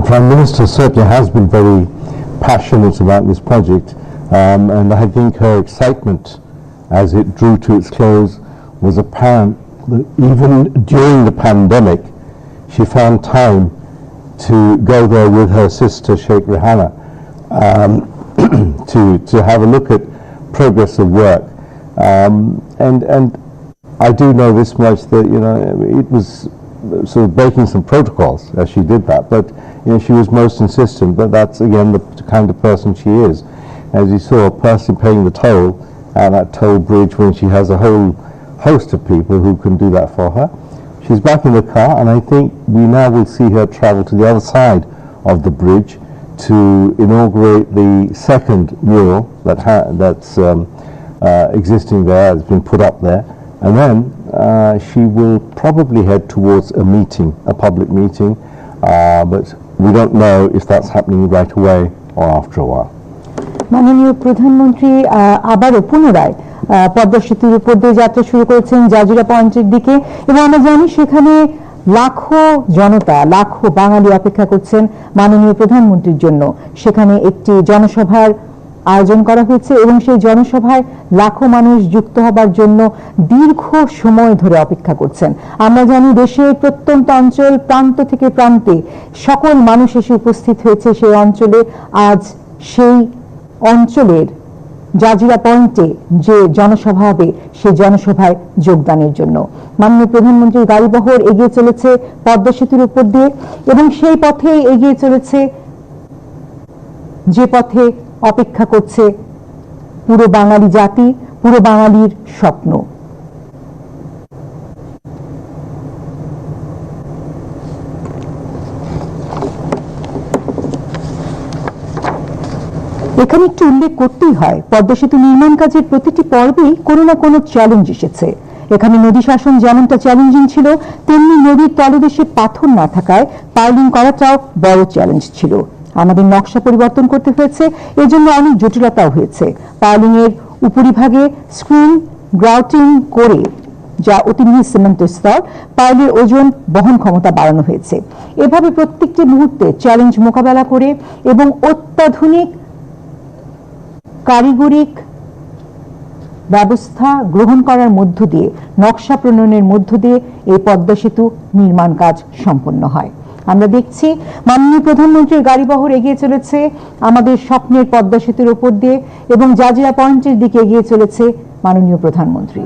The Prime Minister certainly has been very passionate about this project, and I think her excitement as it drew to its close was apparent. That even during the pandemic, she found time to go there with her sister Sheikh Rihanna to have a look at progress of work, and I do know this much, that it was sort of breaking some protocols as she did that, but she was most insistent. But that's again the kind of person she is. As you saw, a person paying the toll at that toll bridge when she has a whole host of people who can do that for her. She's back in the car, and I think we now will see her travel to the other side of the bridge to inaugurate the second mural that's existing there, has been put up there, and then she will probably head towards a meeting, a public meeting, but we don't know if that's happening right away or after a while. মাননীয় প্রধানমন্ত্রী আবারও পুনরায় পদ্মা সেতুর উপর দিয়ে যাত্রা শুরু করেছেন জাজিরা পয়েন্টের দিকে, এবং আমরা জানি সেখানে লাখো জনতা, লাখো বাঙালি অপেক্ষা করছেন মাননীয় প্রধানমন্ত্রীর জন্য। সেখানে একটি জনসভার আয়োজন করা হয়েছে এবং সেই জনসভায় লাখো মানুষ যুক্ত হবার জন্য দীর্ঘ সময় ধরে অপেক্ষা করছেন। আমরা জানি দেশের প্রত্যন্ত অঞ্চল, প্রান্ত থেকে প্রান্তে সকল মানুষ এসে উপস্থিত হয়েছে সেই অঞ্চলে। আজ সেই অঞ্চলের জাজিরা পয়েন্টে যে জনসভা হবে সেই জনসভায় যোগদানের জন্য মাননীয় প্রধানমন্ত্রীর গাড়িবহর এগিয়ে চলেছে পদ্মা সেতুর উপর দিয়ে, এবং সেই পথে এগিয়ে চলেছে যে পথে অপেক্ষা করছে পুরো বাঙালি জাতি, পুরো বাঙালির স্বপ্ন। এখানে একটু উল্লেখ করতেই হয়, পদ্মা সেতু নির্মাণ কাজের প্রতিটি পর্বেই কোনো না কোনো চ্যালেঞ্জ এসেছে। এখানে নদী শাসন যেমনটা চ্যালেঞ্জিং ছিল, তেমনি নদীর তলদেশে পাথর না থাকায় পাইলিং করাটাও বড় চ্যালেঞ্জ ছিল। আমাদের নকশা পরিবর্তন করতে হয়েছে, এজন্য অনেক জটিলতাও হয়েছে। পাইলিং এর উপরিভাগে স্ক্রিন গ্রাউটিং করে, যা অতি মিহি সিমেন্টের স্তর, পাইলের ওজন বহন ক্ষমতা বাড়ানো হয়েছে। এভাবে প্রত্যেকটি মুহূর্তে চ্যালেঞ্জ মোকাবেলা করে এবং অত্যাধুনিক কারিগরিক ব্যবস্থা গ্রহণ করার মধ্য দিয়ে, নকশা প্রণয়নের মধ্য দিয়ে এই পদ্মা সেতু নির্মাণ কাজ সম্পন্ন হয়। আমরা দেখছি মাননীয় প্রধানমন্ত্রীর গাড়িবহর এগিয়ে চলেছে আমাদের স্বপ্নের পদ্মা সেতুর উপর দিয়ে এবং জাজিরা পয়েন্টের দিকে এগিয়ে চলেছে মাননীয় প্রধানমন্ত্রী।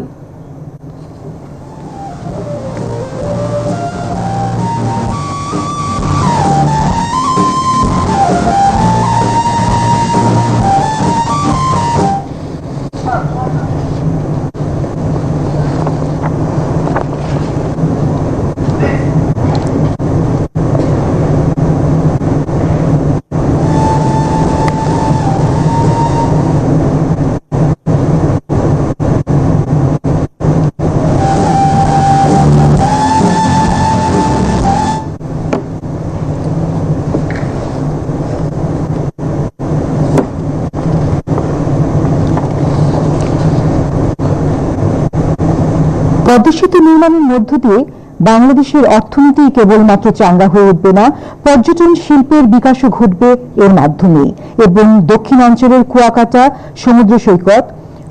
পদ্মা সেতু নির্মাণের মধ্য দিয়ে বাংলাদেশের অর্থনীতি কেবলমাত্র চাঙ্গা হয়ে উঠবে না, পর্যটন শিল্পের বিকাশও ঘটবে এর মাধ্যমে। এবং দক্ষিণাঞ্চলের কুয়াকাটা সমুদ্র সৈকত,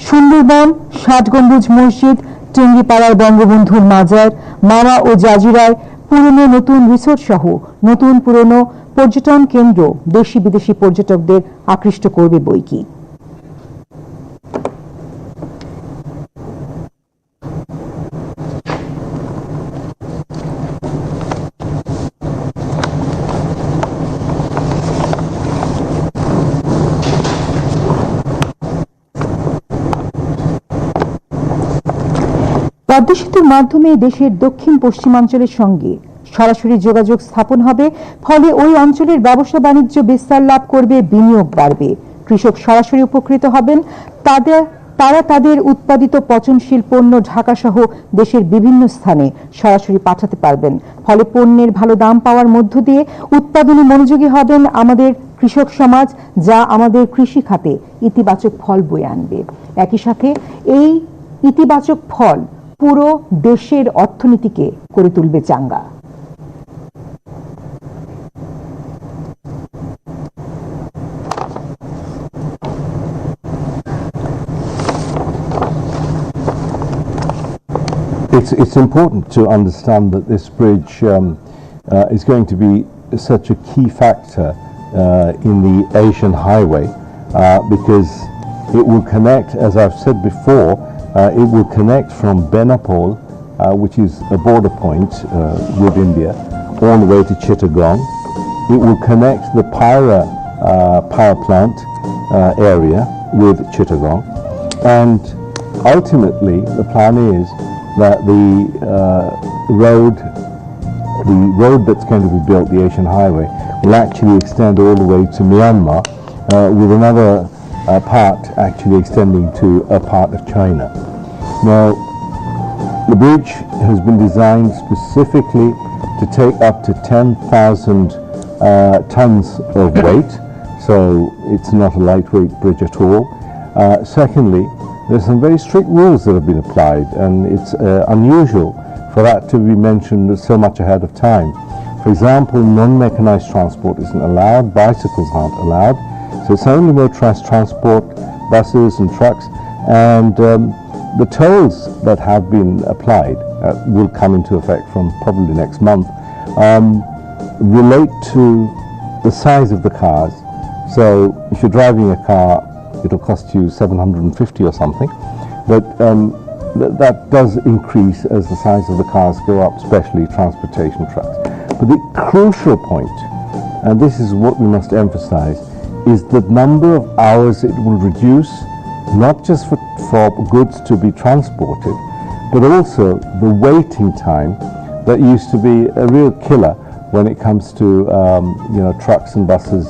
সুন্দরবন, ৬০ গম্বুজ মসজিদ, টুঙ্গিপাড়ার বঙ্গবন্ধুর মাজার, মারা ও জাজিরায় পুরনো নতুন রিসোর্ট সহ নতুন পুরনো পর্যটন কেন্দ্র দেশি বিদেশি পর্যটকদের আকৃষ্ট করবে বইকি। পদ্মা সেতুর মাধ্যমে দেশের দক্ষিণ পশ্চিমাঞ্চলের সঙ্গে সরাসরি যোগাযোগ স্থাপন হবে, ফলে ওই অঞ্চলের ব্যবসা বাণিজ্য বিস্তার লাভ করবে, বিনিয়োগ বাড়বে, কৃষক সরাসরি উপকৃত হবেন, তারা তাদের উৎপাদিত পচনশীল পণ্য ঢাকা সহ দেশের বিভিন্ন স্থানে সরাসরি পাঠাতে পারবেন। ফলে পণ্যের ভালো দাম পাওয়ার মধ্য দিয়ে উৎপাদনে মনোযোগী হবেন আমাদের কৃষক সমাজ, যা আমাদের কৃষি খাতে ইতিবাচক ফল বয়ে আনবে। একই সাথে এই ইতিবাচক ফল পুরো দেশের অর্থনীতিকে করে তুলবে চাঙ্গা। It's important to understand that this bridge is going to be such a key factor in the Asian highway because it will connect, as I've said before, it will connect from Benapole, which is a border point with India, all the way to Chittagong. It will connect the Pyra power plant area with Chittagong, and ultimately the plan is that the road that's going to be built, the Asian Highway, will actually extend all the way to Myanmar, with another part actually extending to a part of China. Now, the bridge has been designed specifically to take up to 10,000 tons of weight, so it's not a lightweight bridge at all. Secondly, there's some very strict rules that have been applied, and it's unusual for that to be mentioned so much ahead of time. For example, non-mechanized transport isn't allowed, bicycles aren't allowed, so it's only motorized transport, buses and trucks, and the tolls that have been applied will come into effect from probably next month, relate to the size of the cars. So if you're driving a car, it'll cost you $750 or something, but that does increase as the size of the cars go up, especially transportation trucks. But the crucial point, and this is what we must emphasize, is the number of hours it will reduce, not just for goods to be transported, but also the waiting time that used to be a real killer when it comes to trucks and buses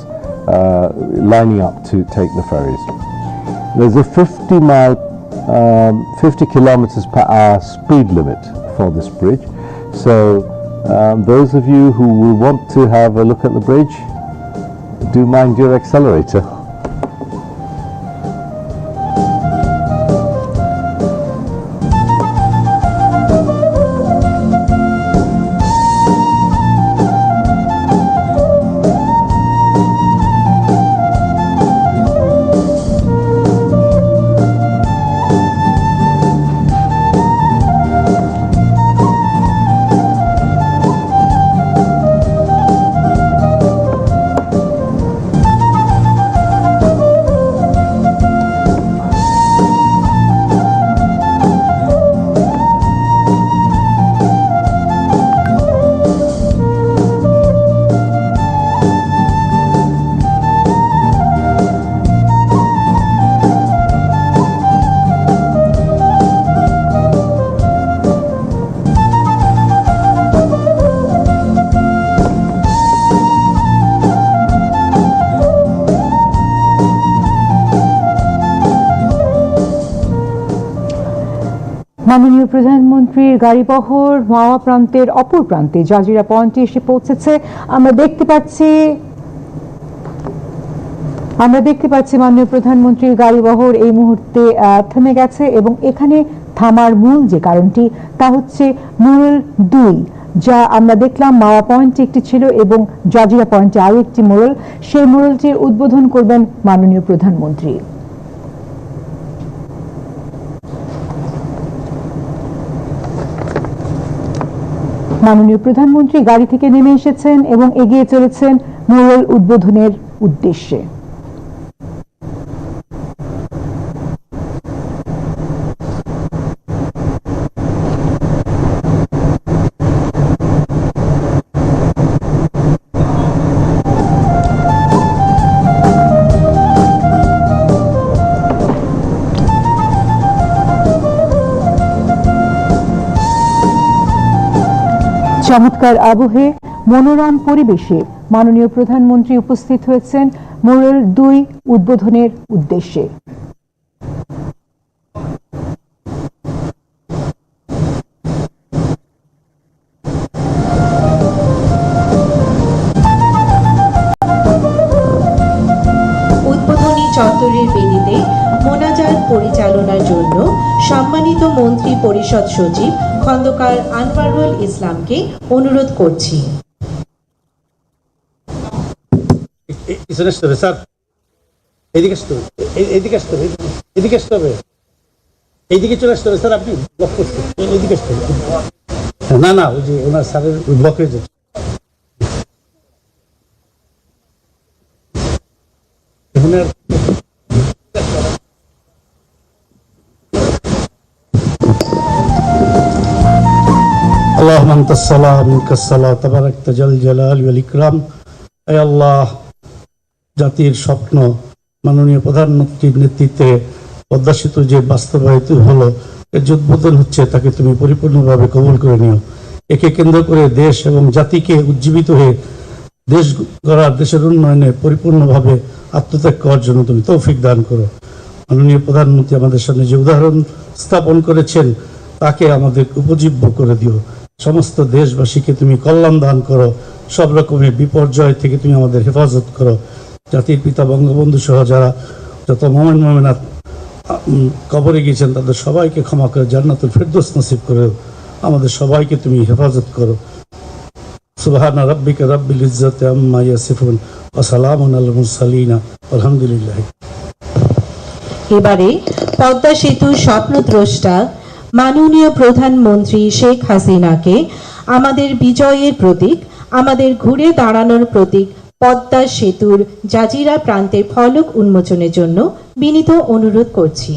lining up to take the ferries. There's a 50 kilometers per hour speed limit for this bridge. So those of you who will want to have a look at the bridge, do mind your accelerator. মাননীয় প্রধানমন্ত্রীর গাড়িবহর মাওয়া প্রান্তের অপর প্রান্তে Jazeera পয়েন্টে এসে পৌঁছেছে। আমরা দেখতে পাচ্ছি মাননীয় প্রধানমন্ত্রীর গাড়িবহর এই মুহূর্তে থেমে গেছে এবং এখানে থামার মূল যে কারণটি তা হচ্ছে মোড়ল 2, যা আমরা দেখলাম মাওয়া পয়েন্টে একটি ছিল এবং জাজিরা পয়েন্টে আরো একটি মোড়ল। সেই মোড়লটির উদ্বোধন করবেন মাননীয় প্রধানমন্ত্রী। মাননীয় প্রধানমন্ত্রী গাড়ি থেকে নেমে এসেছেন এবং এগিয়ে চলেছেন মোড়ল উদ্বোধনের উদ্দেশ্যে। চমৎকার আবহে মনোরম পরিবেশে মাননীয় প্রধানমন্ত্রী উপস্থিত হয়েছেন মোড়ল 2 উদ্বোধনের উদ্দেশ্যে। উদ্বোধনী চত্বরের বেদিতে মোনাজাত পরিচালনার জন্য সম্মানিত মন্ত্রী পরিষদ সচিব খন্দকার আনোয়ারুল ইসলামকে অনুরোধ করছি। স্যার এদিকে আসতে হবে, এদিকে আসতে হবে, এদিকে আসতে হবে, এইদিকে চলে আসতে হবে স্যার। আপনি ব্লক করছেন, এদিকে আসতে হবে। না না, ওই যে ওনার স্যারের ব্লক হয়ে যাচ্ছে। اللهم انت السلام منك السلام تباركت جل جلال والإكرام। اے আল্লাহ, জাতির স্বপ্ন মাননীয় প্রধানমন্ত্রীর নেতৃত্বে পদ্মা সেতু যে বাস্তবায়িত হলো, এর যে উদ্বোধন হচ্ছে, তাকে তুমি পরিপূর্ণভাবে কবুল করে নিও। একে কেন্দ্র করে দেশ এবং জাতিকে উজ্জীবিত হয়ে দেশ গড়ার, দেশের উন্নয়নে পরিপূর্ণভাবে আত্মত্যাগ করার জন্য তুমি তৌফিক দান করো। মাননীয় প্রধানমন্ত্রী আমাদের সামনে যে উদাহরণ স্থাপন করেছেন, তাকে আমাদের উপজীব্য করে দিও। সমস্ত দেশবাসীকে তুমি কল্যাণ দান করো, সব রকমের বিপর্যয় থেকে তুমি আমাদের হেফাজত করো। জাতির পিতা বঙ্গবন্ধু সহ যারা যত মোমেন মোমেনাত কবরে গিয়েছেন, তাদের সবাইকে ক্ষমা করে জান্নাতুল ফেরদৌস নসিব করে আমাদের সবাইকে তুমি হেফাজত করো। সুবহান রাব্বিকা রাব্বিল ইজ্জাতি আম্মা ইয়াসিফুন ওয়া সালামুন আলাল মুরসালিন আলহামদুলিল্লাহ। এবারে পদ্মা সেতুর স্বপ্নদ্রষ্টা মাননীয় প্রধানমন্ত্রী শেখ হাসিনাকে আমাদের বিজয়ের প্রতীক, আমাদের ঘুরে দাঁড়ানোর প্রতীক পদ্মা সেতুর জাজিরা প্রান্তের ফলক উন্মোচনের জন্য বিনীত অনুরোধ করছি।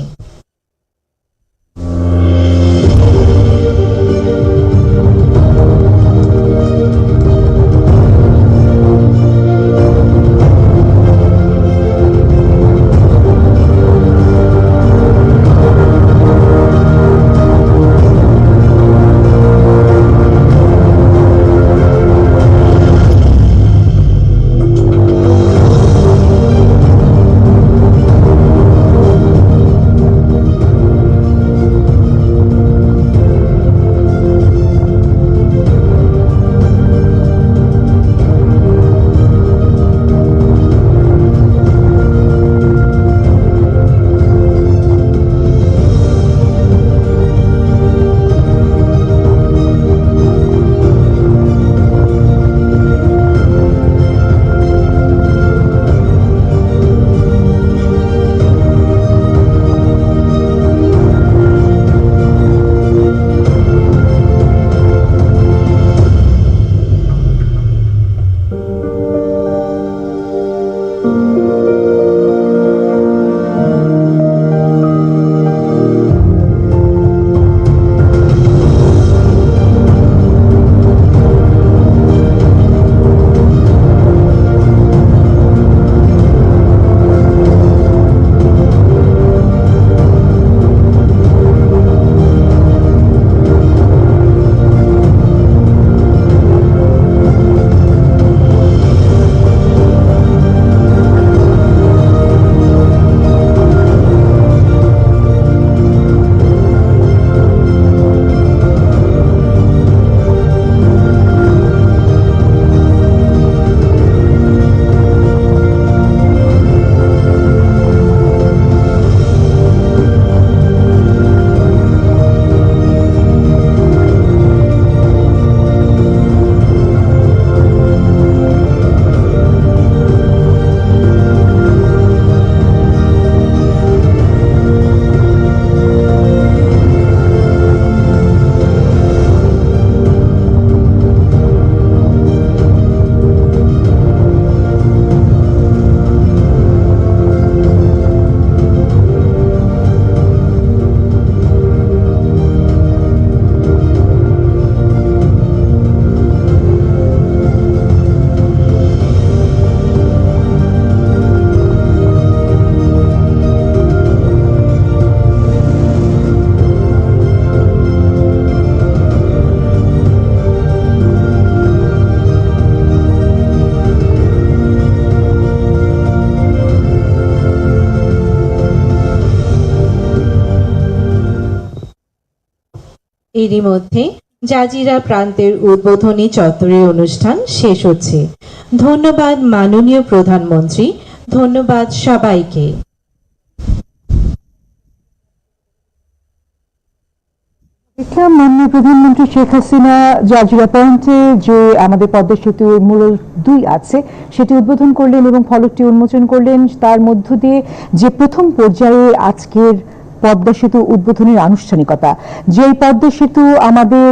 এরই মধ্যে জাজিরা প্রান্তের উদ্বোধনী চত্বরের অনুষ্ঠান শেষ হচ্ছে। ধন্যবাদ মাননীয় প্রধানমন্ত্রী, ধন্যবাদ সবাইকে। দেখলাম মাননীয় প্রধানমন্ত্রী শেখ হাসিনা জাজিরা পয়েন্টে যে আমাদের পদ্মা সেতুর মুরাল 2 আছে সেটি উদ্বোধন করলেন এবং ফলকটি উন্মোচন করলেন। তার মধ্য দিয়ে যে প্রথম পর্যায়ে আজকের পদ্মা সেতু উদ্বোধনের আনুষ্ঠানিকতা, যেই পদ্মা সেতু আমাদের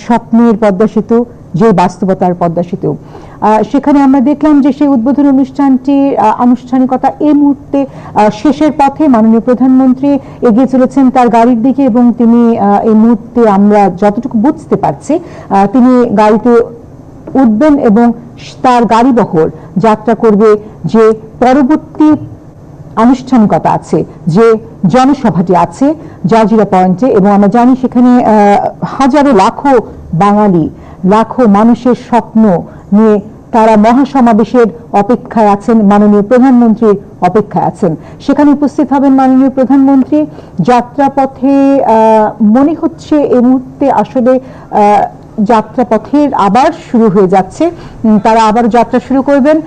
স্বপ্নের পদ্মা সেতু, যে বাস্তবতার পদ্মা সেতু, সেখানে আমরা দেখলাম যে সেই উদ্বোধন অনুষ্ঠানটির আনুষ্ঠানিকতা এই মুহূর্তে শেষের পথে। মাননীয় প্রধানমন্ত্রী এগিয়ে চলেছেন তার গাড়ির দিকে এবং তিনি এই মুহূর্তে আমরা যতটুকু বুঝতে পারছি তিনি গাড়িতে উঠবেন এবং তার গাড়ি বহর যাত্রা করবে যে পরবর্তী আনুষ্ঠানিকতা আছে, যে জনসভাটি আছে জাজিরা পয়েন্টে। এবং আমরা জানি সেখানে হাজারো লাখো বাঙালি, লাখো মানুষের স্বপ্ন নিয়ে তারা মহাসমাবেশের অপেক্ষায় আছেন, মাননীয় প্রধানমন্ত্রীর অপেক্ষায় আছেন। সেখানে উপস্থিত হবেন মাননীয় প্রধানমন্ত্রী। যাত্রাপথে মনে হচ্ছে এই মুহূর্তে আসলে যাত্রাপথের আবার শুরু হয়ে যাচ্ছে, তারা আবার যাত্রা শুরু করবেন।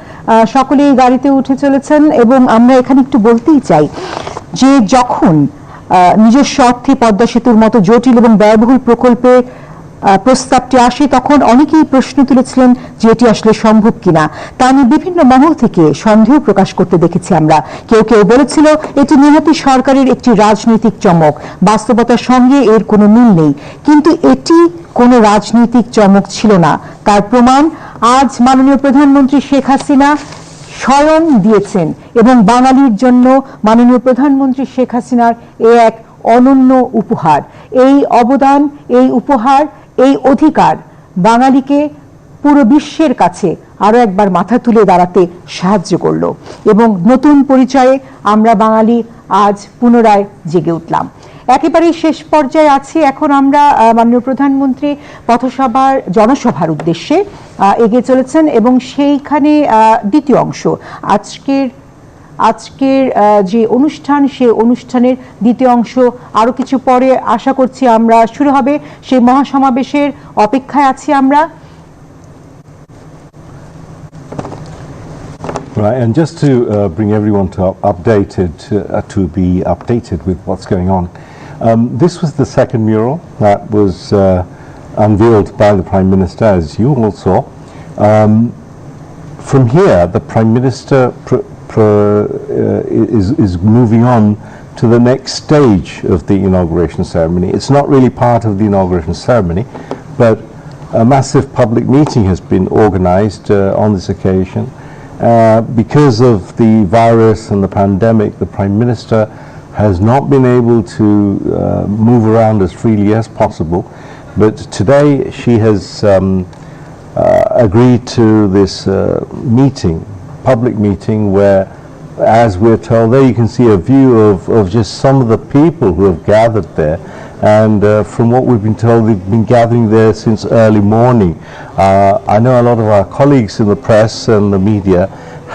সকলেই গাড়িতে উঠে চলেছেন এবং আমরা এখানে একটু বলতেই চাই যে যখন নিজস্ব অর্থে পদ্মা সেতুর মতো জটিল এবং ব্যয়বহুল প্রকল্পে প্রস্তাবটি আসে তখন অনেকেই প্রশ্ন তুলেছিলেন যে এটি আসলে সম্ভব কিনা। তা নিয়ে বিভিন্ন মহল থেকে সন্দেহ প্রকাশ করতে দেখেছি আমরা। কেউ কেউ বলেছিল এটি নিহাতি সরকারের একটি রাজনৈতিক চমক, বাস্তবতার সঙ্গে এর কোনো মিল নেই। কিন্তু এটি কোনো রাজনৈতিক চমক ছিল না। তার প্রমাণ আজ মাননীয় প্রধানমন্ত্রী শেখ হাসিনা স্বয়ং দিয়েছেন এবং বাঙালির জন্য মাননীয় প্রধানমন্ত্রী শেখ হাসিনার এ এক অনন্য উপহার। এই অবদান, এই উপহার, এই অধিকার বাঙালিকে পুরো বিশ্বের কাছে আরো একবার মাথা তুলে দাঁড়াতে সাহায্য করলো এবং নতুন পরিচয়ে আমরা বাঙালি আজ পুনরায় জেগে উঠলাম। একেবারেই শেষ পর্যায়ে আছি এখন আমরা। মাননীয় প্রধানমন্ত্রী পথসভার জনসভার উদ্দেশ্যে এগিয়ে চলেছেন এবং সেইখানে দ্বিতীয় অংশ আজকের যে অনুষ্ঠান, সেই অনুষ্ঠানের দ্বিতীয় অংশ আরো কিছু পরে আশা করছি আমরা শুরু হবে। সেই মহাসমাবেশের অপেক্ষায় আছি আমরা। Right, and just to bring everyone to be updated with what's going on. This was the second mural that was unveiled by the Prime Minister, as you all saw. From here, the Prime Minister is moving on to the next stage of the inauguration ceremony. It's not really part of the inauguration ceremony, but a massive public meeting has been organized on this occasion. Because of the virus and the pandemic, the Prime Minister has not been able to move around as freely as possible, but today she has agreed to this public meeting where, as we're told, there you can see a view of just some of the people who have gathered there. And from what we've been told, they've been gathering there since early morning. I know a lot of our colleagues in the press and the media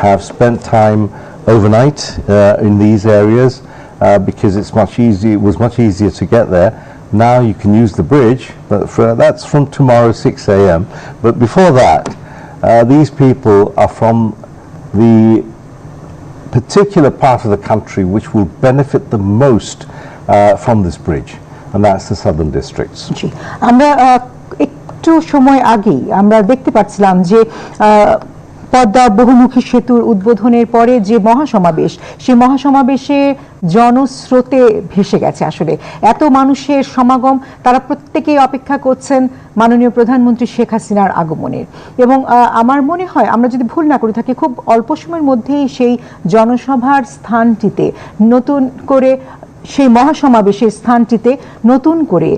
have spent time overnight in these areas because it was much easier to get there. Now you can use the bridge, but that's from tomorrow 6 a.m. But before that, these people are from the particular part of the country which will benefit the most from this bridge, and that's the southern districts. আমরা একটু সময় আগেই আমরা দেখতে পাচ্ছিলাম যে পদ্মা বহুমুখী সেতুর উদ্বোধনের পরে যে মহাসমাবেশ, সেই মহাসমাবেশে জনস্রোতে ভেসে গেছে আসলে এত মানুষের সমাগম। তারা প্রত্যেকেই অপেক্ষা করছেন মাননীয় প্রধানমন্ত্রী শেখ হাসিনার আগমনের এবং আমার মনে হয় আমরা যদি ভুল না করে থাকি খুব অল্প সময়ের মধ্যেই সেই জনসভার স্থানটিতে নতুন করে, সেই মহাসমাবেশের স্থানটিতে নতুন করে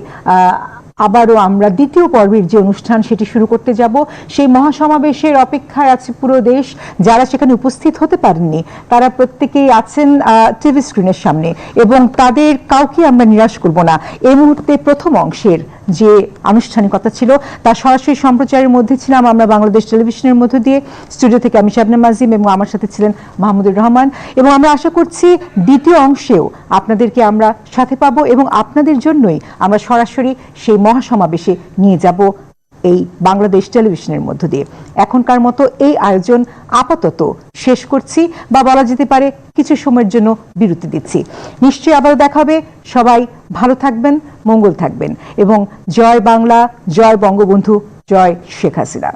আবারও আমরা দ্বিতীয় পর্বের যে অনুষ্ঠান সেটি শুরু করতে যাব। সেই মহাসমাবেশের অপেক্ষায় আছে পুরো দেশ। যারা সেখানে উপস্থিত হতে পারেননি তারা প্রত্যেকেই আছেন টিভি স্ক্রিনের সামনে এবং তাদের কাউকে আমরা নিরাশ করব না। এই মুহূর্তে প্রথম অংশের যে আনুষ্ঠানিকতা ছিল তার সরাসরি সম্প্রচারের মধ্যে ছিলাম আমরা বাংলাদেশ টেলিভিশনের মধ্য দিয়ে। স্টুডিও থেকে আমি শাবনাম আজিম এবং আমার সাথে ছিলেন মাহমুদুর রহমান, এবং আমরা আশা করছি দ্বিতীয় অংশেও আপনাদেরকে আমরা সাথে পাবো এবং আপনাদের জন্যই আমরা সরাসরি সেই মহাসমাবেশে নিয়ে যাব এই বাংলাদেশ টেলিভিশনের মধ্য দিয়ে। এখনকার মতো এই আয়োজন আপাতত শেষ করছি, বা বলা যেতে পারে কিছু সময়ের জন্য বিরতি দিচ্ছি। নিশ্চয়ই আবারও দেখা হবে। সবাই ভালো থাকবেন, মঙ্গল থাকবেন, এবং জয় বাংলা, জয় বঙ্গবন্ধু, জয় শেখ হাসিনা।